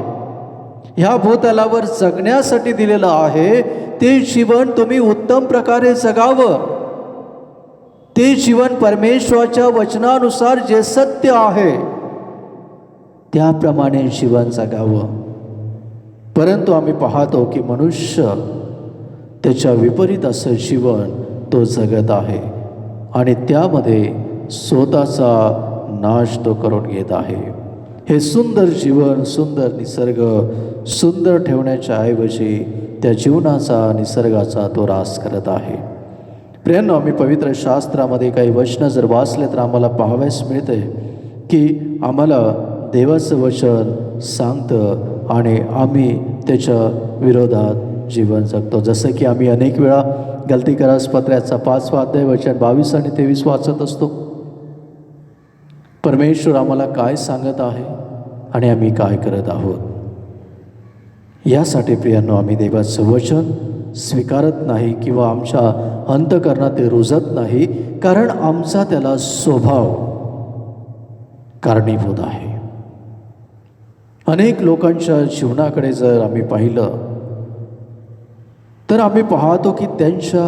Speaker 1: ह्या भूतलावर जगण्यासाठी दिलेलं आहे, ते जीवन तुम्ही उत्तम प्रकारे जगावं. ते जीवन परमेश्वराच्या वचनानुसार जे सत्य आहे त्याप्रमाणे जीवन जगावं. परंतु आम्ही पाहतो की मनुष्य त्याच्या विपरीत असं जीवन तो जगत आहे आणि त्यामध्ये स्वतःचा नाश तो करून घेत आहे. हे सुंदर जीवन, सुंदर निसर्ग सुंदर ठेवण्याच्या ऐवजी त्या जीवनाचा, निसर्गाचा तो ऱ्हास करत आहे. प्रियांनो, आम्ही पवित्र शास्त्रामध्ये काही वचनं जर वाचले तर आम्हाला पाहावयास मिळते की आम्हाला देवाचं वचन सांगतं आणि आम्ही त्याच्या विरोधात जीवन जगतो. जसं की आम्ही अनेक वेळा गलतीकरास पत्राचा 5वा अध्याय वचन 22 आणि 23 वाचत असतो. परमेश्वर आम्हाला काय सांगत आहे आणि आम्ही काय करत आहोत. यासाठी प्रियांनो, आम्ही देवाचं वचन स्वीकारत नाही किंवा आमच्या अंतःकरणात ते रुजत नाही, कारण आमचा त्याला स्वभाव कारणीभूत आहे. अनेक लोकांच्या जीवनाकडे जर आम्ही पाहिलं तर आम्ही पाहतो की त्यांच्या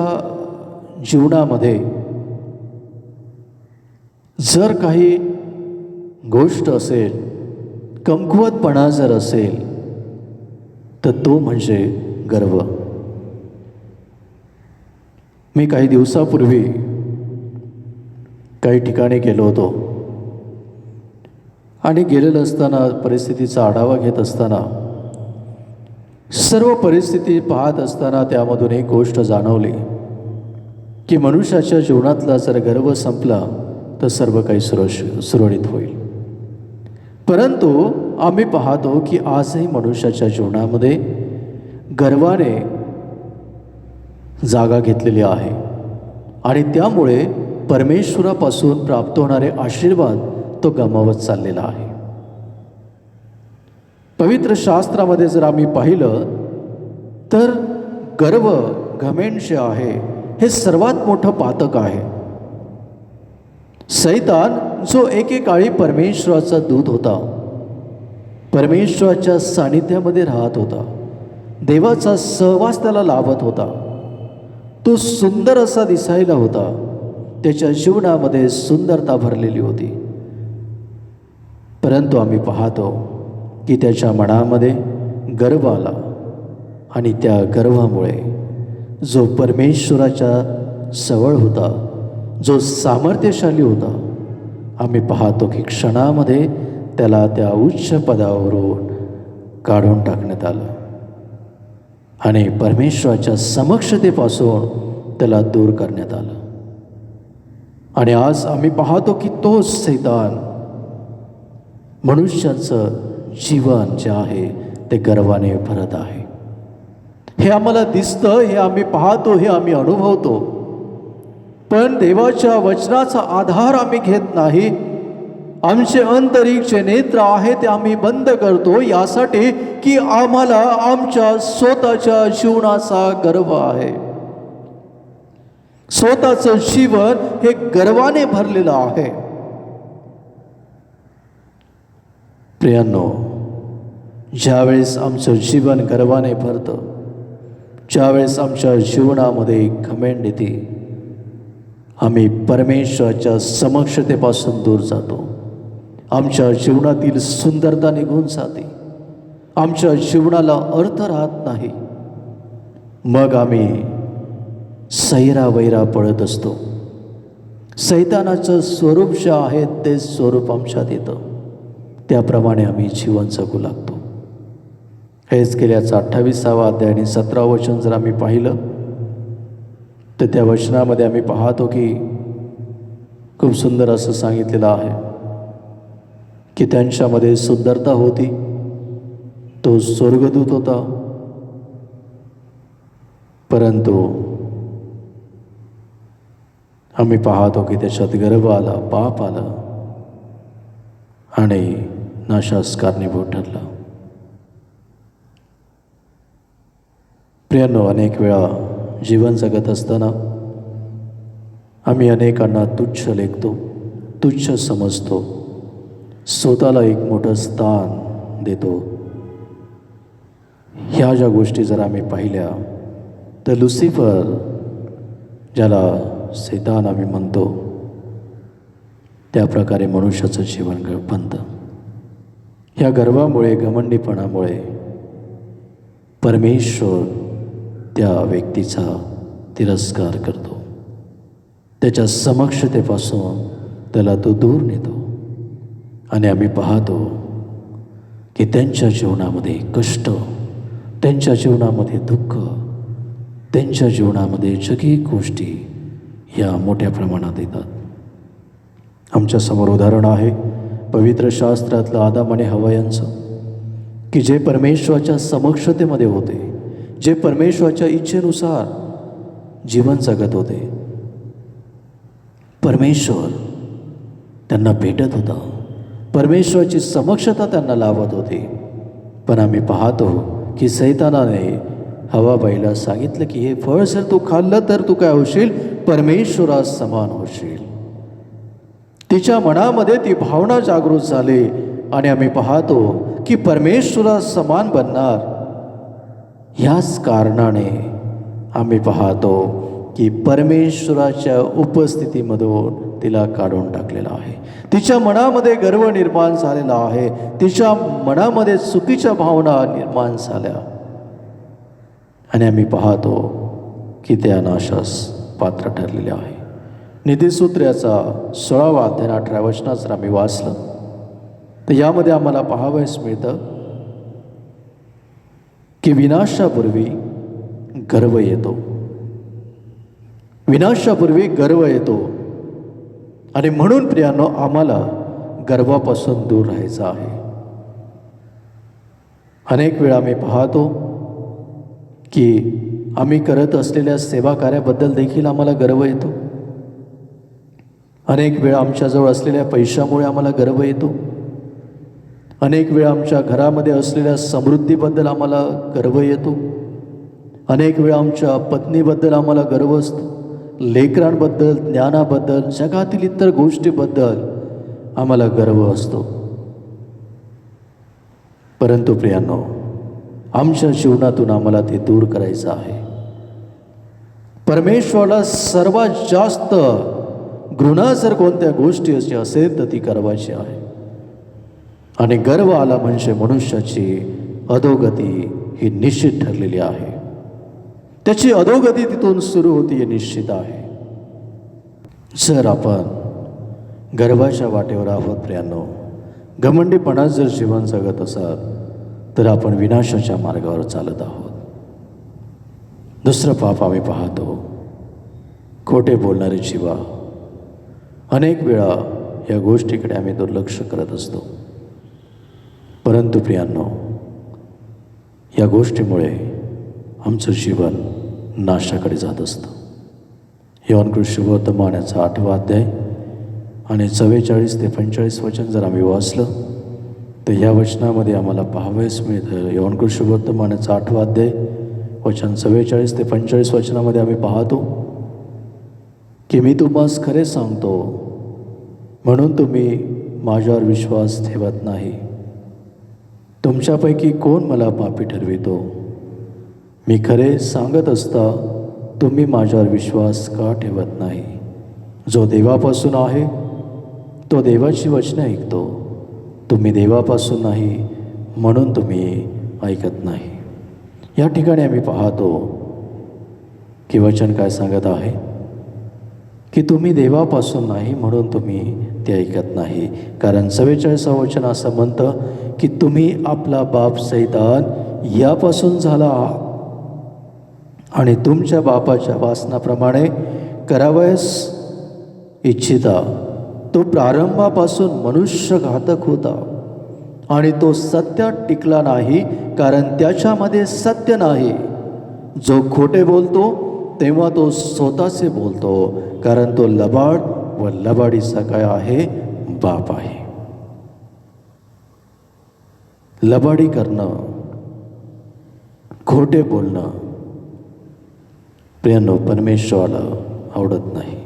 Speaker 1: जीवनामध्ये जर काही गोष्ट असेल, कमकुवतपणा जर असेल तर तो म्हणजे गर्व. मी काही दिवसापूर्वी काही ठिकाणी गेलो होतो आणि गेलेलं असताना परिस्थितीचा आढावा घेत असताना, सर्व परिस्थिती पाहत असताना त्यामधून एक गोष्ट जाणवली की मनुष्याच्या जीवनातला जर गर्व संपला तर सर्व काही सुरळीत होईल. परंतु आम्ही पाहतो की आजही मनुष्याच्या जीवनामध्ये गर्वाने जागा घेतलेली आहे आणि त्यामुळे परमेश्वरापासून प्राप्त होणारे आशीर्वाद तो गमावत चाललेला आहे. पवित्र शास्त्रामध्ये जर आम्ही पाहिलं तर गर्व, घमेंड जे आहे हे सर्वात मोठं पातक आहे. सैतान जो एकेकाळी परमेश्वराचा दूत होता, परमेश्वराच्या सानिध्यामध्ये राहत होता, देवाचा सहवास त्याला लाभत होता, तो सुंदर असा दिसायला होता, त्याच्या जीवनामध्ये सुंदरता भरलेली होती. परंतु आम्ही पाहतो की त्याच्या मनामध्ये गर्व आला आणि त्या गर्वामुळे जो परमेश्वराच्या जवळ होता, जो सामर्थ्यशाली होता, आम्ही पाहतो की क्षणामध्ये त्याला त्या उच्च पदावरून काढून टाकण्यात आलं आणि परमेश्वराच्या समक्षतेपासून त्याला दूर करण्यात आलं. आणि आज आम्ही पाहतो की तोच सैतान मनुष्याचं जीवन जे आहे ते गर्वाने भरत आहे. हे आम्हाला दिसतं, हे आम्ही पाहतो, हे आम्ही अनुभवतो. पण देवाच्या वचनाचा आधार आम्ही घेत नाही. आमचे अंतरिक्ष नेत्र आहे ते आम्ही बंद करतो यासाठी की आम्हाला आमच्या स्वतःच्या जीवनाचा गर्व आहे. स्वतःचं जीवन हे गर्वाने भरलेलं आहे. प्रियांनो, ज्यावेळेस आमचं जीवन गर्वाने भरतं, ज्यावेळेस आमच्या जीवनामध्ये घमंड येते, आम्ही परमेश्वराच्या समक्षतेपासून दूर जातो. आमच्या जीवनातील सुंदरता निघून जाते. आमच्या जीवनाला अर्थ राहत नाही. मग आम्ही सैरावैरा पळत असतो. सैतानाचं स्वरूप जे आहे ते स्वरूप आमच्यात येतं, त्याप्रमाणे आम्ही जीवन जगू लागतो. हेच केल्याचा 28वा अध्याय आणि 17 वचन जर आम्ही पाहिलं तर त्या वचनामध्ये आम्ही पाहतो की खूप सुंदर असं सांगितलेलं आहे की त्यांच्यामध्ये सुंदरता होती, तो स्वर्गदूत होता, परंतु आम्ही पाहतो की त्याच्यात गर्व आला, पाप आला आणि नाशास कारणीभूत ठरला. प्रियांनो, अनेक वेळा जीवन जगत असताना आम्ही अनेकांना तुच्छ लेखतो, तुच्छ समजतो, स्वतःला एक मोठं स्थान देतो. ह्या ज्या गोष्टी जर आम्ही पाहिल्या तर लुसिफर, ज्याला सैतान आम्ही म्हणतो, त्या प्रकारे मनुष्याचं जीवन बनतं. ह्या गर्वामुळे, घमंडीपणामुळे परमेश्वर त्या व्यक्तीचा तिरस्कार करतो. त्याच्या समक्षतेपासून त्याला तो दूर नेतो. आणि आम्ही पाहतो की त्यांच्या जीवनामध्ये कष्ट, त्यांच्या जीवनामध्ये दुःख, त्यांच्या जीवनामध्ये जगी गोष्टी ह्या मोठ्या प्रमाणात येतात. आमच्यासमोर उदाहरण आहे पवित्र शास्त्रातलं आदाम आणि हव्वा यांचं, की जे परमेश्वराच्या समक्षतेमध्ये होते, जे परमेश्वराच्या इच्छेनुसार जीवन जगत होते. परमेश्वर त्यांना भेटत होता, परमेश्वराची समक्षता त्यांना लाभत होती. पण आम्ही पाहतो की सैतानाने हवाबाईला सांगितलं की हे फळ जर तू खाल्लं तर तू काय होशील, परमेश्वरास समान होशील. तिच्या मनामध्ये ती भावना जागृत झाली आणि आम्ही पाहतो की परमेश्वरास समान बनणार. ह्याच कारणाने आम्ही पाहतो की परमेश्वराच्या उपस्थितीमधून तिला काढून टाकलेलं आहे. तिच्या मनामध्ये गर्व निर्माण झालेला आहे. तिच्या मनामध्ये चुकीच्या भावना निर्माण झाल्या आणि आम्ही पाहतो की त्या नाशास पात्र ठरलेले आहे. नीतिसूत्र याचा 16वा अध्याय 18 वचनात जर आम्ही वाचलं तर यामध्ये आम्हाला पाहावयास मिळतं की विनाशापूर्वी गर्व येतो. विनाशापूर्वी गर्व येतो आणि म्हणून प्रियांनो, आम्हाला गर्वापासून दूर राहायचं आहे. अनेक वेळा आम्ही पाहतो की आम्ही करत असलेल्या सेवा कार्याबद्दल देखील आम्हाला गर्व येतो. अनेक वेळा आमच्याजवळ असलेल्या पैशामुळे आम्हाला गर्व येतो. अनेक वेळा आमच्या घरामध्ये असलेल्या समृद्धीबद्दल आम्हाला गर्व येतो. अनेक वेळा आमच्या पत्नीबद्दल आम्हाला गर्व असतो, लेकरांबद्दल, ज्ञानाबद्दल, जगातील इतर गोष्टीबद्दल आम्हाला गर्व असतो. परंतु प्रियांनो, आमच्या जीवनातून आम्हाला ते दूर करायचं आहे. परमेश्वराला सर्वात जास्त घृणा जर कोणत्या गोष्टी असेल तर ती गर्वाची आहे. आणि गर्व आला म्हणजे मनुष्याची अधोगती ही निश्चित ठरलेली आहे. त्याची अधोगती तिथून सुरू होती हे निश्चित आहे. जर आपण गर्वाच्या वाटेवर आहोत प्रियांनो. घमंडीपणात जर जीवन जगत असाल तर आपण विनाशाच्या मार्गावर चालत आहोत. दुसरं पाप आम्ही पाहतो, खोटे बोलणारे जीवा. अनेक वेळा या गोष्टीकडे आम्ही दुर्लक्ष करत असतो. परंतु प्रियांनो, या गोष्टीमुळे आमचं जीवन नाशाकडे जात असतं. योहान शुभवर्तमानाचा 8वा अध्याय आणि 44 ते 45 वचन जर आम्ही वाचलं तर या वचनामध्ये आम्हाला पाहावयास मिळतं. योहान शुभवर्तमानाचा 8वा अध्याय वचन 44 ते 45 वचनामध्ये आम्ही पाहतो की मी तुम्हास खरे सांगतो म्हणून तुम्ही माझ्यावर विश्वास ठेवत नाही. तुमच्यापैकी कोण मला पापी ठरवितो? मी खरे सांगत असता तुम्ही माझ्यावर विश्वास का ठेवत नाही? जो देवापासून आहे तो देवाची वचने ऐकतो. तुम्ही देवापासून नाही म्हणून तुम्ही ऐकत नाही. या ठिकाणी आम्ही पाहतो की वचन काय सांगत आहे की तुम्ही देवापासून नाही म्हणून तुम्ही ते ऐकत नाही. कारण 44 वचन असं म्हणतं की तुम्ही आपला बाप सैतान यापासून झाला आणि तुमच्या बापाच्या वासनाप्रमाणे करावयास इच्छिता. तो प्रारंभापासून मनुष्यघातक होता आणि तो सत्यात टिकला नाही कारण त्याच्यामध्ये सत्य नाही. जो खोटे बोलतो तेव्हा तो स्वतःचे बोलतो कारण तो लबाड व लबाडीचा काय आहे? बाप आहे. लबाडी करणं, खोटे बोलणं प्रियांनो परमेश्वराला आवडत नाही.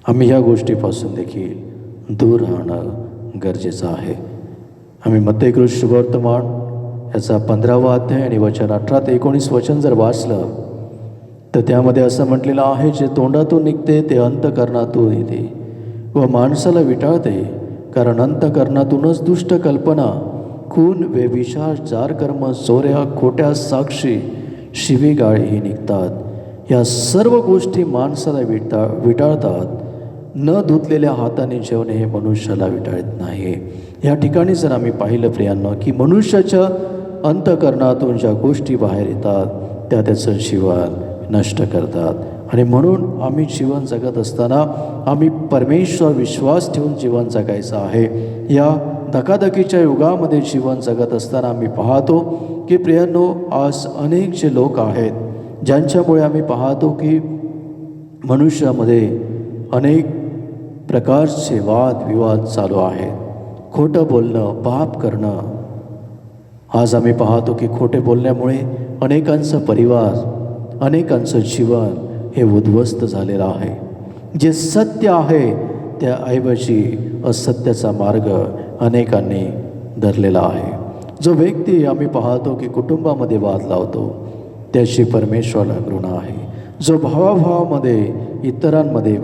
Speaker 1: आम्ही ह्या गोष्टीपासून देखील दूर राहणं गरजेचं आहे. आम्ही मत्ती शुभवर्तमान याचा 15वा अध्याय आणि वचन 18 ते 19 वचन जर वाचलं तर त्यामध्ये असं म्हटलेलं आहे, जे तोंडातून निघते ते अंतःकरणातून येते व माणसाला विटाळते. कारण अंतःकरणातूनच दुष्ट कल्पना, खून, व्यभिचार, जार कर्म, चोऱ्या, खोट्या साक्षी, शिवीगाळी हे निघतात. या सर्व गोष्टी माणसाला विटाळतात. न धुतलेल्या हाताने जेवणे हे मनुष्याला विटाळत नाही. या ठिकाणी जर आम्ही पाहिलं प्रियांनो की मनुष्याच्या अंतःकरणातून ज्या गोष्टी बाहेर येतात त्या त्याचं जीवन नष्ट करतात. आणि म्हणून आम्ही जीवन जगत असताना आम्ही परमेश्वर विश्वास ठेवून जीवन जगायचं आहे. या धकाधकीच्या युगामध्ये जीवन जगत असताना आम्ही पाहतो की प्रियांनो, आज अनेक जे लोक आहेत ज्यांच्यामुळे आम्ही पाहतो की मनुष्यामध्ये अनेक प्रकारचे वादविवाद चालू आहेत. खोटं बोलणं, पाप करणं. आज आम्ही पाहतो की खोटे बोलण्यामुळे अनेकांचा परिवार, अनेकांचं जीवन हे उद्ध्वस्त झालेलं आहे. जे सत्य आहे त्याऐवजी असत्याचा मार्ग अनेकांनी धरलेला आहे. जो व्यक्ती आम्ही पाहतो की कुटुंबामध्ये वाद लावतो त्याची परमेश्वराला घृणा आहे. जो भावाभावामध्ये इतरांमध्ये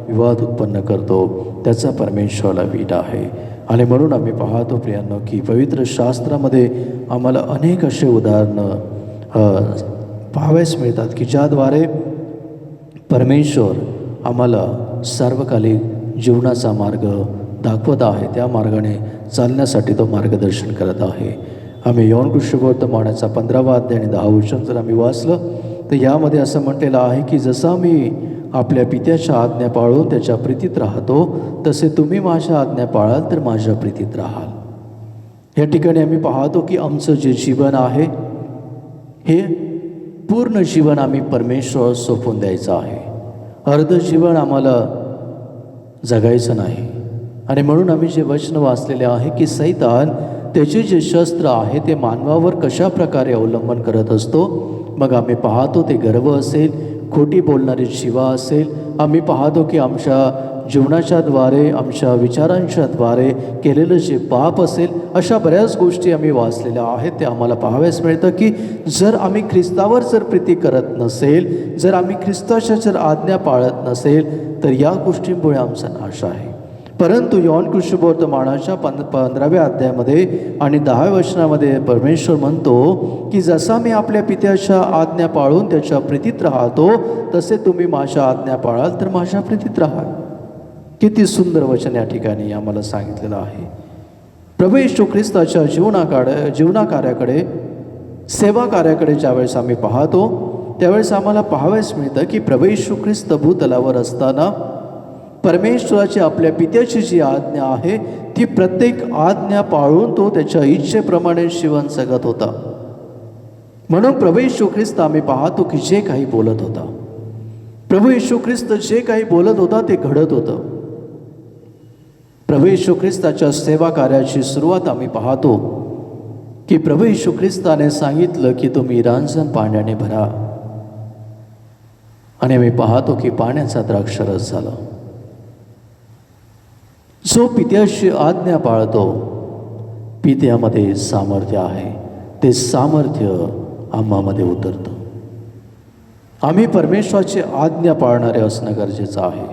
Speaker 1: विवाद उत्पन्न करतो त्याचा परमेश्वराला वीट आहे. आणि म्हणून आम्ही पाहतो प्रियांनो की पवित्र शास्त्रामध्ये आम्हाला अनेक असे उदाहरणं पाहावयास मिळतात की ज्याद्वारे परमेश्वर आम्हाला सार्वकालिक जीवनाचा मार्ग दाखवत आहे. त्या मार्गाने चालण्यासाठी तो मार्गदर्शन करत आहे. आम्ही योहान शुभवर्तमानाचा 15वा अध्याय आणि 10 वचन जर आम्ही वाचलं तर यामध्ये असं म्हटलेलं आहे की जसं आम्ही आपल्या पित्याच्या आज्ञा पाळून त्याच्या प्रीतीत राहतो तसे तुम्ही माझ्या आज्ञा पाळाल तर माझ्या प्रीतीत राहाल. या ठिकाणी आम्ही पाहतो की आमचं जे जीवन आहे हे पूर्ण जीवन आम्ही परमेश्वर सोपवून द्यायचं आहे. अर्ध जीवन आम्हाला जगायचं नाही. आणि म्हणून आम्ही जे वचन वाचलेले आहे की सैतान त्याचे जे शस्त्र आहे ते मानवावर कशा प्रकारे अवलंबन करत असतो. मग आम्ही पाहतो ते गर्व असेल, खोटी बोलणारी शिवा असेल. आम्ही पाहतो की आमच्या जीवनाच्या द्वारे, आमच्या विचारांच्या द्वारे केलेलं जे पाप असेल, अशा बऱ्याच गोष्टी आम्ही वाचलेल्या आहेत. ते आम्हाला पाहावयास मिळतं की जर आम्ही ख्रिस्तावर जर प्रीती करत नसेल, जर आम्ही ख्रिस्ताच्या जर आज्ञा पाळत नसेल तर या गोष्टींमुळे आमचा नाश आहे. परंतु योहान शुभवर्तमानाच्या 15व्या अध्यायामध्ये आणि 10व्या वचनामध्ये परमेश्वर म्हणतो की जसा मी आपल्या पित्याच्या आज्ञा पाळून त्याच्या प्रीतीत राहतो तसे तुम्ही माझ्या आज्ञा पाळाल तर माझ्या प्रीतीत राहाल. किती सुंदर वचन या ठिकाणी आम्हाला सांगितलेलं आहे. प्रभू येशू ख्रिस्ताच्या जीवनाकार्याकडे, सेवा कार्याकडे ज्यावेळेस आम्ही पाहतो त्यावेळेस आम्हाला पाहावयास मिळतं की प्रभू येशू ख्रिस्त भूतलावर असताना परमेश्वराची आपल्या पित्याची जी आज्ञा आहे ती प्रत्येक आज्ञा पाळून तो त्याच्या इच्छेप्रमाणे जीवन जगत होता. म्हणून प्रभू येशू ख्रिस्त आम्ही पाहतो की जे काही बोलत होता, प्रभू येशू ख्रिस्त जे काही बोलत होता ते घडत होतं. प्रभू येशू ख्रिस्ताच्या सेवा कार्याची सुरुवात आम्ही पाहतो की प्रभू येशू ख्रिस्ताने सांगितलं की तुम्ही रांजण पाण्याने भरा, आणि आम्ही पाहतो की पाण्याचा द्राक्षरस झाला. जो पित्याची आज्ञा पाळतो पित्यामध्ये सामर्थ्य आहे, ते सामर्थ्य आम्हामध्ये उतरतं. आम्ही परमेश्वराची आज्ञा पाळणारे असणं गरजेचं आहे.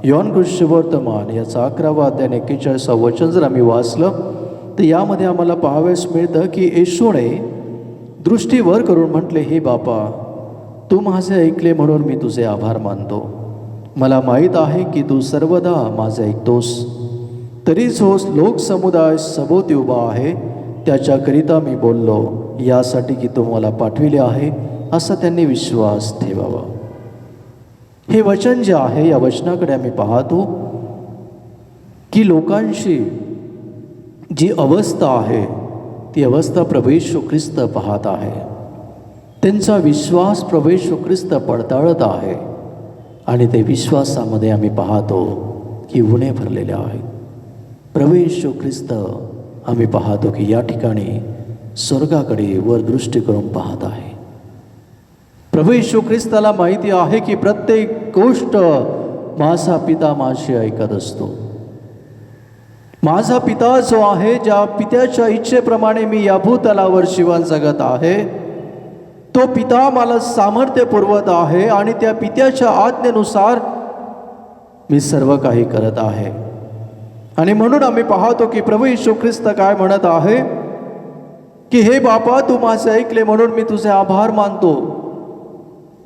Speaker 1: योहान सुवर्तमान याचा 11वा अध्याय 41 वचन जर आम्ही वाचलं तर यामध्ये आम्हाला पाहावयास मिळतं की येशूने दृष्टी वर करून म्हटले, हे बापा, तू माझे ऐकले म्हणून मी तुझे आभार मानतो. मला माहीत आहे की तू सर्वदा माझे ऐकतोस, तरी जो लोकसमुदाय सभोवती उभा आहे त्याच्याकरिता मी बोललो, यासाठी की तू मला पाठविले आहे असा त्यांनी विश्वास ठेवावा. हे वचन जे आहे या वचनाकडे आम्ही पाहतो की लोकांची जी अवस्था आहे ती अवस्था प्रभू येशू ख्रिस्त पाहत आहे. त्यांचा विश्वास प्रभू येशू ख्रिस्त पडताळत आहे आणि ते विश्वासामध्ये आम्ही पाहतो की उणे भरलेले आहेत. प्रभू येशू ख्रिस्त आम्ही पाहतो की या ठिकाणी स्वर्गाकडे वर दृष्टी करून पाहत आहे. प्रभू येशू ख्रिस्ताला माहिती आहे की प्रत्येक गोष्ट माझा पिता माझी ऐकत असतो. माझा पिता जो आहे, ज्या पित्याच्या इच्छेप्रमाणे मी या भूतलावर जीवन जगत आहे, तो पिता मला सामर्थ्य पुरवत आहे आणि त्या पित्याच्या आज्ञेनुसार मी सर्व काही करत आहे. आणि म्हणून आम्ही पाहतो की प्रभू येशू ख्रिस्त काय म्हणत आहे की हे बापा, तू माझे ऐकले म्हणून मी तुझे आभार मानतो.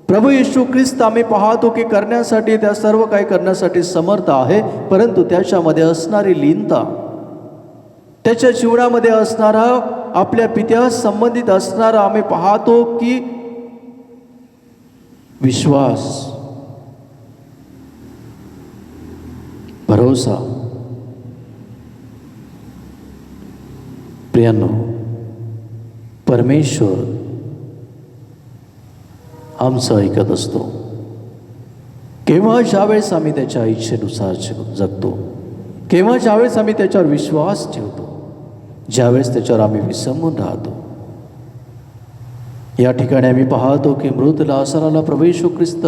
Speaker 1: प्रभू येशू ख्रिस्त आम्ही पाहतो की करण्यासाठी, त्या सर्व काही करण्यासाठी समर्थ आहे, परंतु त्याच्यामध्ये असणारी लीनता, त्याच्या जीवनामध्ये असणारा आपल्या पित्यास संबंधित असणारा आम्ही पाहतो की विश्वास, भरोसा. प्रियांनो, परमेश्वर आमचं ऐकत असतो. केव्हा ज्यावेळेस आम्ही त्याच्या इच्छेनुसार जगतो, केव्हा ज्यावेळेस आम्ही त्याच्यावर विश्वास ठेवतो, ज्यावेळेस त्याच्यावर आम्ही विसंबून राहतो. या ठिकाणी आम्ही पाहतो की मृत लाजराला प्रभू येशू ख्रिस्त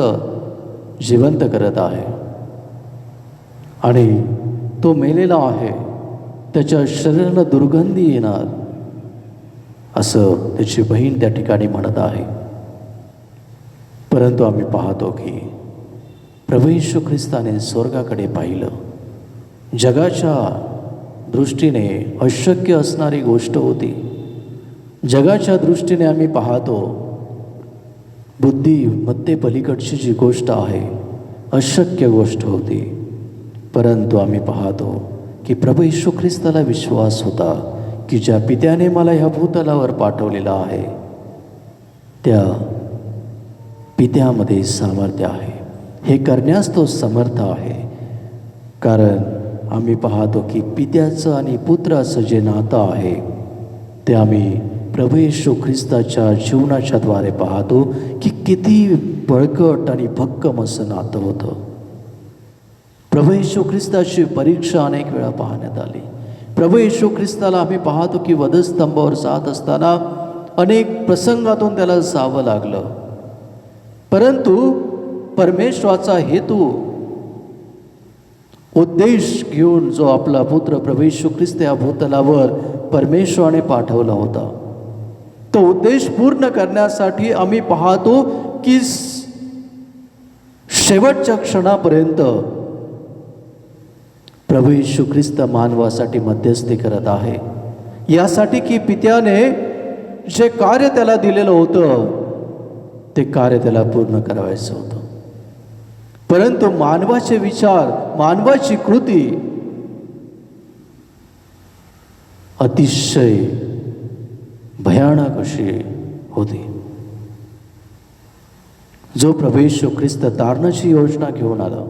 Speaker 1: जिवंत करत आहे आणि तो मेलेला आहे, त्याच्या शरीराला दुर्गंधी येणार असं त्याची बहीण त्या ठिकाणी म्हणत आहे. परंतु आम्ही पाहतो की प्रभू येशू ख्रिस्ताने स्वर्गाकडे पाहिलं. जगाच्या दृष्टीने अशक्य असणारी गोष्ट होती. जगाच्या दृष्टीने आम्ही पाहतो बुद्धिमत्ते पलीकडची जी गोष्ट आहे अशक्य गोष्ट होती. परंतु आम्ही पाहतो की प्रभू येशू ख्रिस्ताला विश्वास होता की ज्या पित्याने मला ह्या भूतलावर पाठवलेला आहे त्या पित्यामध्ये सामर्थ्य आहे, हे करण्यास तो समर्थ आहे. कारण आम्ही पाहतो की पित्याचं आणि पुत्राचं जे नातं आहे ते आम्ही प्रभू येशू ख्रिस्ताच्या जीवनाच्या द्वारे पाहतो की किती बळकट आणि भक्कम असं नातं होतं. प्रभू येशू ख्रिस्ताची परीक्षा अनेक वेळा पाहण्यात आली. प्रभू येशू ख्रिस्ताला आम्ही पाहतो की वधस्तंभावर जात असताना अनेक प्रसंगातून त्याला जावं लागलं. परंतु परमेश्वराचा हेतू, उद्देश घेऊन जो आपला पुत्र प्रभू येशू ख्रिस्त या भूतलावर परमेश्वराने पाठवला होता, तो उद्देश पूर्ण करण्यासाठी आम्ही पाहतो की शेवटच्या क्षणापर्यंत प्रभू येशू ख्रिस्त मानवासाठी मध्यस्थी करत आहे. यासाठी की पित्याने जे कार्य त्याला दिलेलं होतं ते कार्य त्याला पूर्ण करायचं होतं. परंतु मानवाचे विचार, मानवाची कृती अतिशय भयानक अशी होती. जो प्रभू येशू ख्रिस्त तारणाची योजना घेऊन आला,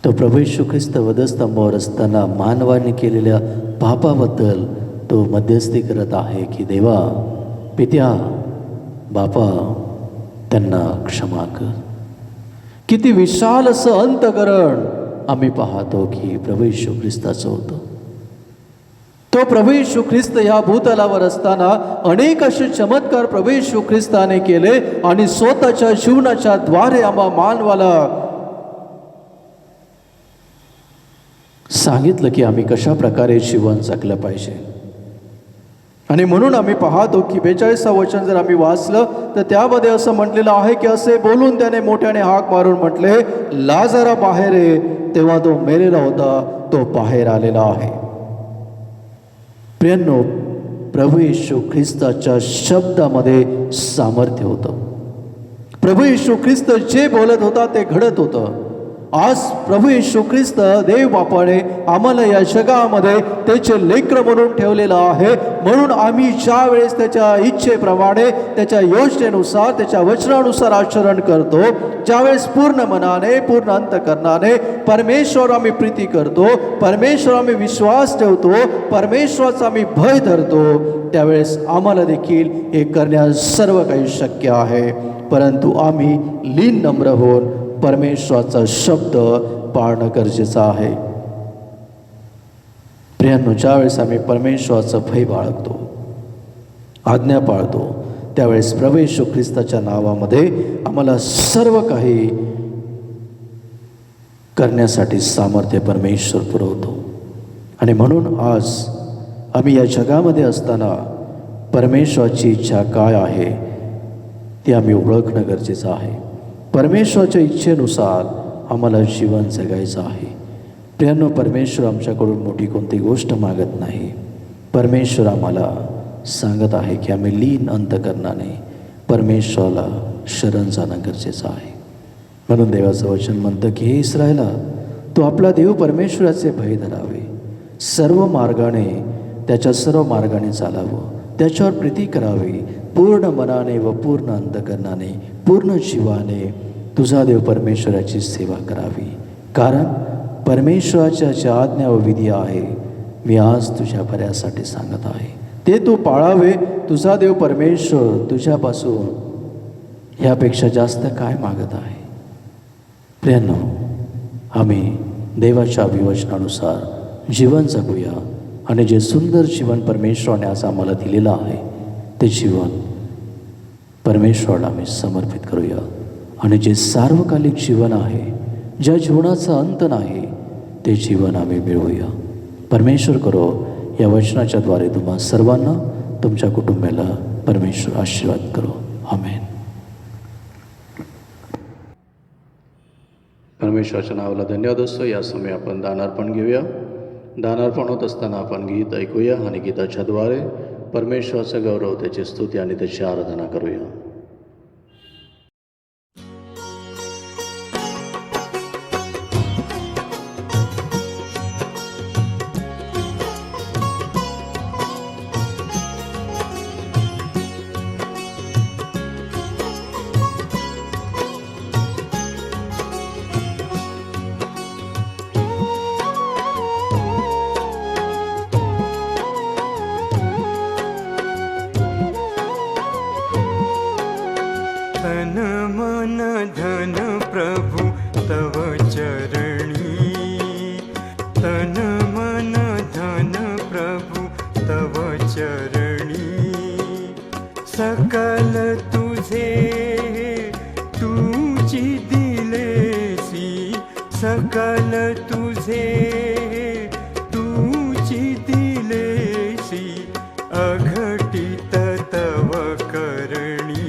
Speaker 1: तो प्रभू येशू ख्रिस्त वधस्तंभावर असताना मानवाने केलेल्या पापाबद्दल तो मध्यस्थी करत आहे की देवा, पित्या, बापा, त्यांना क्षमा कर. किती विशाल असं अंतःकरण आम्ही पाहतो की प्रभू येशू ख्रिस्ताचं होतं. तो प्रभू येशू ख्रिस्त या भूतलावर असताना अनेक असे चमत्कार प्रभू येशू ख्रिस्ताने केले आणि स्वतःच्या जीवनाच्या द्वारे आम्हा मानवाला सांगितलं की आम्ही कशा प्रकारे जीवन जगलं पाहिजे. आणि म्हणून आम्ही पाहतो की 42 वचन जर आम्ही वाचलं तर त्यामध्ये असं म्हटलेलं आहे की असे बोलून त्याने मोठ्याने हाक मारून म्हटले, लाजरा बाहेर ये. तेव्हा तो मेलेला होता, तो बाहेर आलेला आहे. प्रियांनो, प्रभू येशू ख्रिस्ताच्या शब्दामध्ये सामर्थ्य होतं. प्रभू येशू ख्रिस्त जे बोलत होता ते घडत होतं. आज प्रभू येशू ख्रिस्त देव बापाने आम्हाला या जगामध्ये त्याचे लेकरं म्हणून ठेवलेलं आहे. म्हणून आम्ही ज्या वेळेस त्याच्या इच्छेप्रमाणे, त्याच्या योजनेनुसार, त्याच्या वचनानुसार आचरण करतो, ज्यावेळेस पूर्ण मनाने, पूर्ण अंतःकरणाने परमेश्वर आम्ही प्रीती करतो, परमेश्वर आम्ही विश्वास ठेवतो, परमेश्वराचा आम्ही भय धरतो, त्यावेळेस आम्हाला देखील हे करण्यास सर्व काही शक्य आहे. परंतु आम्ही लीन नम्र होऊन परमेश्वराचा शब्द पाळणं गरजेचं आहे. प्रियांनो, ज्यावेळेस आम्ही परमेश्वराचं भय बाळगतो, आज्ञा पाळतो, त्यावेळेस प्रभू येशू ख्रिस्ताच्या नावामध्ये आम्हाला सर्व काही करण्यासाठी सामर्थ्य परमेश्वर पुरवतो. आणि म्हणून आज आम्ही या जगामध्ये असताना परमेश्वराची इच्छा काय आहे ती आम्ही ओळखणं गरजेचं आहे. परमेश्वराच्या इच्छेनुसार आम्हाला जीवन जगायचं आहे. प्रियांनो, परमेश्वर आमच्याकडून मोठी कोणती गोष्ट मागत नाही. परमेश्वर आम्हाला सांगत आहे की आम्ही लीन अंतःकरणाने परमेश्वराला शरण जाणं गरजेचं आहे. म्हणून देवाचं वचन म्हणतं की हे इस्रायला, तू आपला देव परमेश्वराचे भय धरावे, सर्व मार्गाने, त्याच्या सर्व मार्गाने चालावं, त्याच्यावर प्रीती करावी, पूर्ण मनाने व पूर्ण अंतःकरणाने, पूर्ण जीवाने तुझा देव परमेश्वराची सेवा करावी. कारण परमेश्वराच्या ज्या आज्ञा व विधी आहे मी आज तुझ्या बऱ्यासाठी सांगत आहे, ते तू पाळावे. तुझा देव परमेश्वर तुझ्यापासून ह्यापेक्षा जास्त काय मागत आहे? प्रियांनो, आम्ही देवाच्या विवचनानुसार जीवन जगूया आणि जे सुंदर जीवन परमेश्वराने आज आम्हाला दिलेलं आहे ते जीवन परमेश्वराला आम्ही समर्पित करूया. आणि जे सार्वकालिक जीवन आहे, ज्या जीवनाचा अंत नाही, ते जीवन आम्ही मिळवूया. परमेश्वर करो या वचनाच्याद्वारे तुम्हा सर्वांना, तुमच्या कुटुंबाला परमेश्वर आशीर्वाद करो. आमेन. परमेश्वराच्या नावाला धन्यवाद असतो. या समय आपण दानार्पण घेऊया. दानार्पण होत असताना आपण गीत ऐकूया आणि गीताच्याद्वारे परमेश्वराचा गौरव, त्याची स्तुती आणि त्याची आराधना करूया.
Speaker 2: तन मन धन प्रभु तव चरणी, तन मन धन प्रभु तव चरणी, सकल तुझे तुझी दिलेसी, सकल तुझे तुझी दिलेसी, अघटित तव करणी.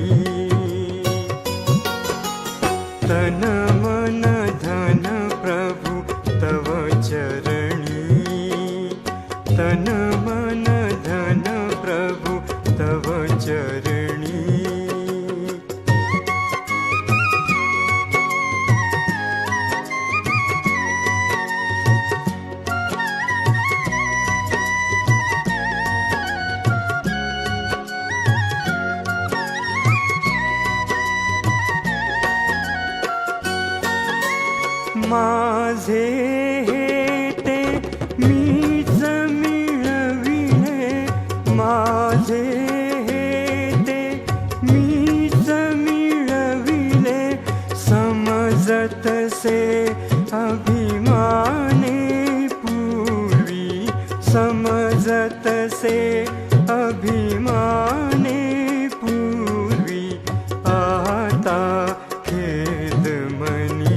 Speaker 2: तन मन धन प्रभु तव चरणी, तन मन धन प्रभु तव चरणी. माझे हे ते मीच मिळविले, माझे हे ते मीच मिळविले, समजतसे अभिमाने पूर्वी, समजतसे अभिमाने पूर्वी, आता खेद मनी.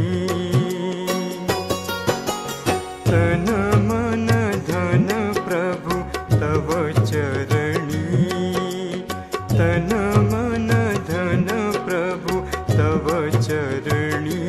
Speaker 2: तन मन धन प्रभु तव चरणी, तन मन धन प्रभु तव चरणी.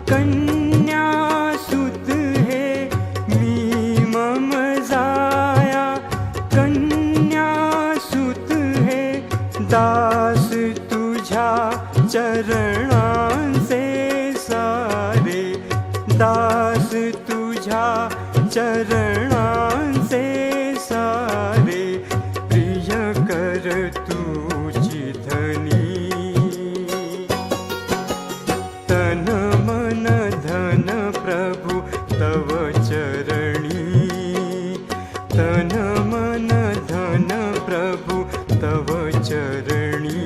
Speaker 2: कन्या सुत हे, मी मम जाया कन्या सुत हे, दास तुझ्या चरणांचे सारे, दास तुझ्या चरणांचे सारे, प्रिय कर तुझी धनी. तन मन धन प्रभु तव चरणी, तन मन धन प्रभु तव चरणी.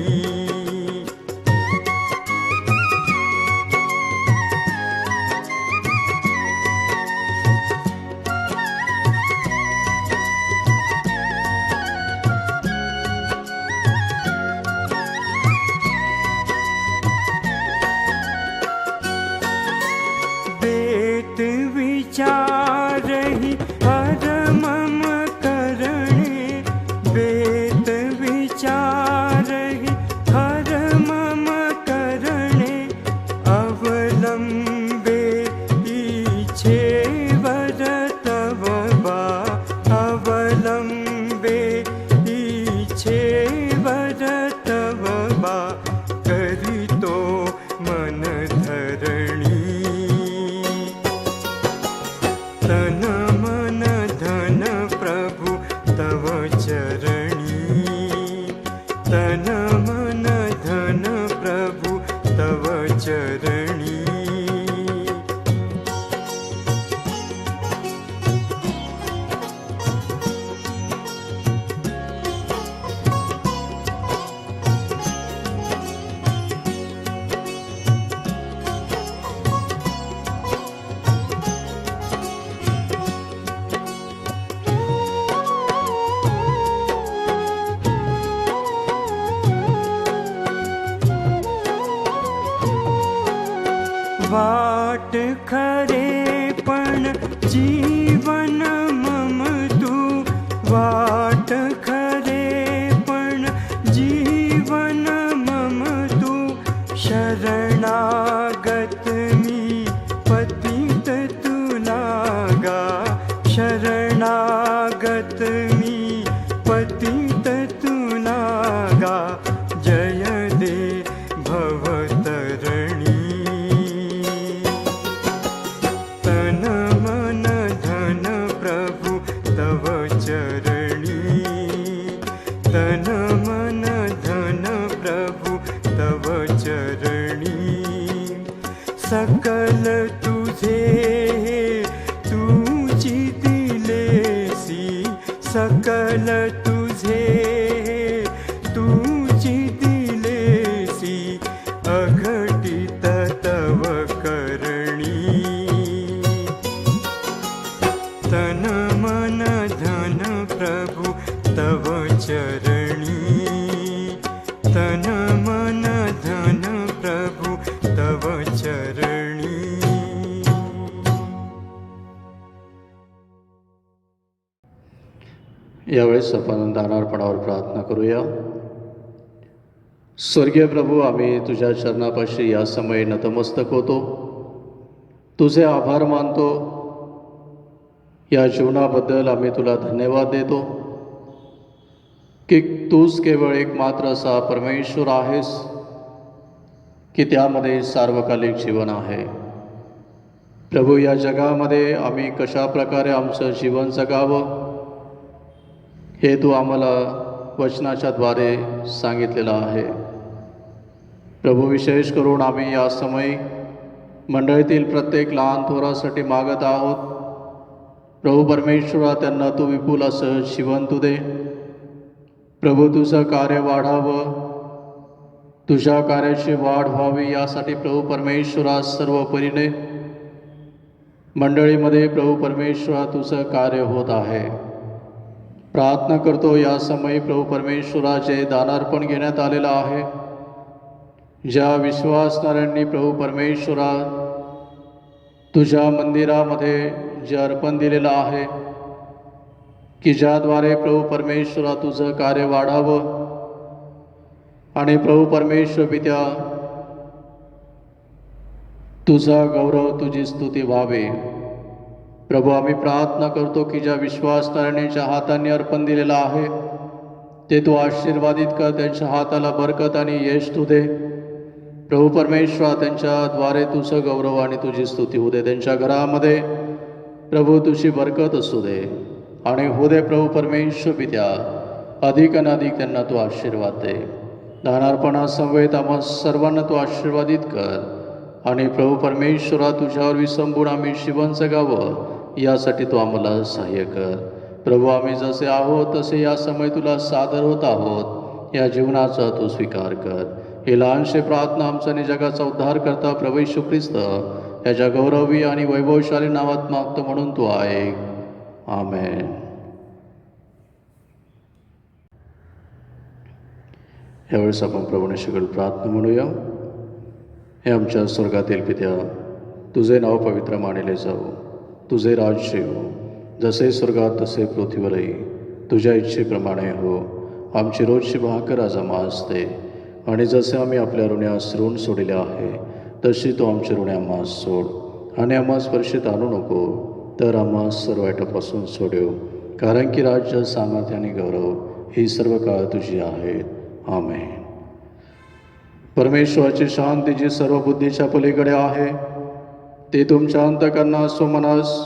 Speaker 2: बेत विचारहि हर मम करणे, बेत विचारहि हर मम करणे, अवलंबे इच्छे वर तव बा, अवलंबे इच्छे वर तव बा, करितो मन धरणी. तन मन धन प्रभु तव चरणी, तन मन धन प्रभु तव चरणी. वाट खरे पण जीवन मम तू, वाट खरे पण जीवन मम तू, शरणागत मी पतित तुला गा, शरणागत मी पतित तुला गा, जय दे भवतरणी. तन मन धन प्रभु तव चरणी, तन मन धन प्रभु तव चरणी. सकल तुझे तुझी दिलेसी, सकल तुझे तुझी दिलेसी, अघटित तव करणी. तन मन धन प्रभु तव चरणी, तन मन धन प्रभु तव चरणी.
Speaker 1: यावेळेस आपण दानार्पणावर प्रार्थना करूया. स्वर्गीय प्रभू, आम्ही तुझ्या चरणापाशी या समयी नतमस्तक होतो. तुझे आभार मानतो. या जीवनाबद्दल आम्ही तुला धन्यवाद देतो की तूच केवळ एकमात्र असा परमेश्वर आहेस की त्यामध्ये सार्वकालिक जीवन आहे. प्रभू, या जगामध्ये आम्ही कशा प्रकारे आमचं जीवन जगावं हे तू आम्हाला वचनाच्या द्वारे सांगितलेलं आहे. प्रभू, विशेष करून आम्ही या समयी मंडळीतील प्रत्येक लहान थोरासाठी मागत आहोत. प्रभू परमेश्वरा, त्यांना तू विपुल असं जीवन तू दे. प्रभू, तुझं कार्य वाढावं, तुझ्या कार्याची वाढ व्हावी यासाठी प्रभू परमेश्वरा सर्व परीने मंडळीमध्ये प्रभू परमेश्वरा तुझं कार्य होत आहे. प्रार्थना करतो या समयी प्रभू परमेश्वरा, जे दानार्पण घेण्यात आलेलं आहे, ज्या विश्वासणाऱ्यांनी प्रभू परमेश्वरा तुझ्या मंदिरामध्ये जे अर्पण दिलेलं आहे की ज्याद्वारे प्रभू परमेश्वरा तुझं कार्य वाढावं आणि प्रभू परमेश्वर पित्या तुझा गौरव, तुझी स्तुती व्हावी. प्रभू, आम्ही प्रार्थना करतो की ज्या विश्वासणाऱ्यांनी ज्या हातांनी अर्पण दिलेलं आहे ते तू आशीर्वादित कर. त्यांच्या हाताला बरकत आणि यश तू दे. प्रभू परमेश्वरा, त्यांच्याद्वारे तुझं गौरव आणि तुझी स्तुती होऊ दे. त्यांच्या घरामध्ये प्रभू तुझी बरकत असू दे आणि होऊ दे. प्रभू परमेश्वर पित्या, अधिक आणि अधिक त्यांना तू आशीर्वाद दे. दानार्पणासमवेत आम्हा सर्वांना तू आशीर्वादित कर आणि प्रभू परमेश्वरा, तुझ्यावर विसंबून आम्ही जीवन जगावं यासाठी तू आम्हाला सहाय्य कर. प्रभू, आम्ही जसे आहोत तसे या समय तुला सादर होत आहोत. या जीवनाचा तू स्वीकार कर. हे लहानशे प्रार्थना आमचा आणि जगाचा उद्धार करता प्रभू येशू ख्रिस्त याच्या गौरवी आणि वैभवशाली नावात मागतो म्हणून तू ऐक. आमेन. यावेळेस आपण प्रभूनेशीकडे प्रार्थना म्हणूया. हे आमच्या स्वर्गातील पित्या, तुझे नाव पवित्र मानले जाऊ, तुझे राज्य येऊ, जसे स्वर्गात तसे पृथ्वीवरही तुझ्या इच्छेप्रमाणे हो. आमची रोजची भाकर आज आम्हास दे आणि जसे आम्ही आपल्या ऋण्यास ऋण सोडले आहे तशी तू आमच्या ऋणे आम्हास सोड आणि आम्हास स्पर्शित आणू नको, तर आम्हास सर्व वाईटापासून सोडव. कारण की राज्य, सामर्थ्य आणि गौरव ही सर्व काळ तुझी आहेत. आमेन. परमेश्वराची शांती जी सर्व बुद्धीच्या पलीकडे आहे ते तुमच्या अंतःकरणास व मनास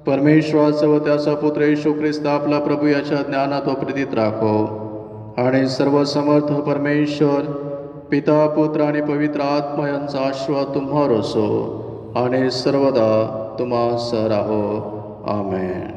Speaker 1: परमेश्वराचा व त्याचा पुत्र येशू ख्रिस्त आपला प्रभू याच्या ज्ञानात व प्रीतीत राखो. आणि सर्व समर्थ परमेश्वर पिता, पुत्र आणि पवित्र आत्मा यांचा आशीर्वाद तुम्हावर असो आणि सर्वदा तुम्हा सह राहो. आमेन.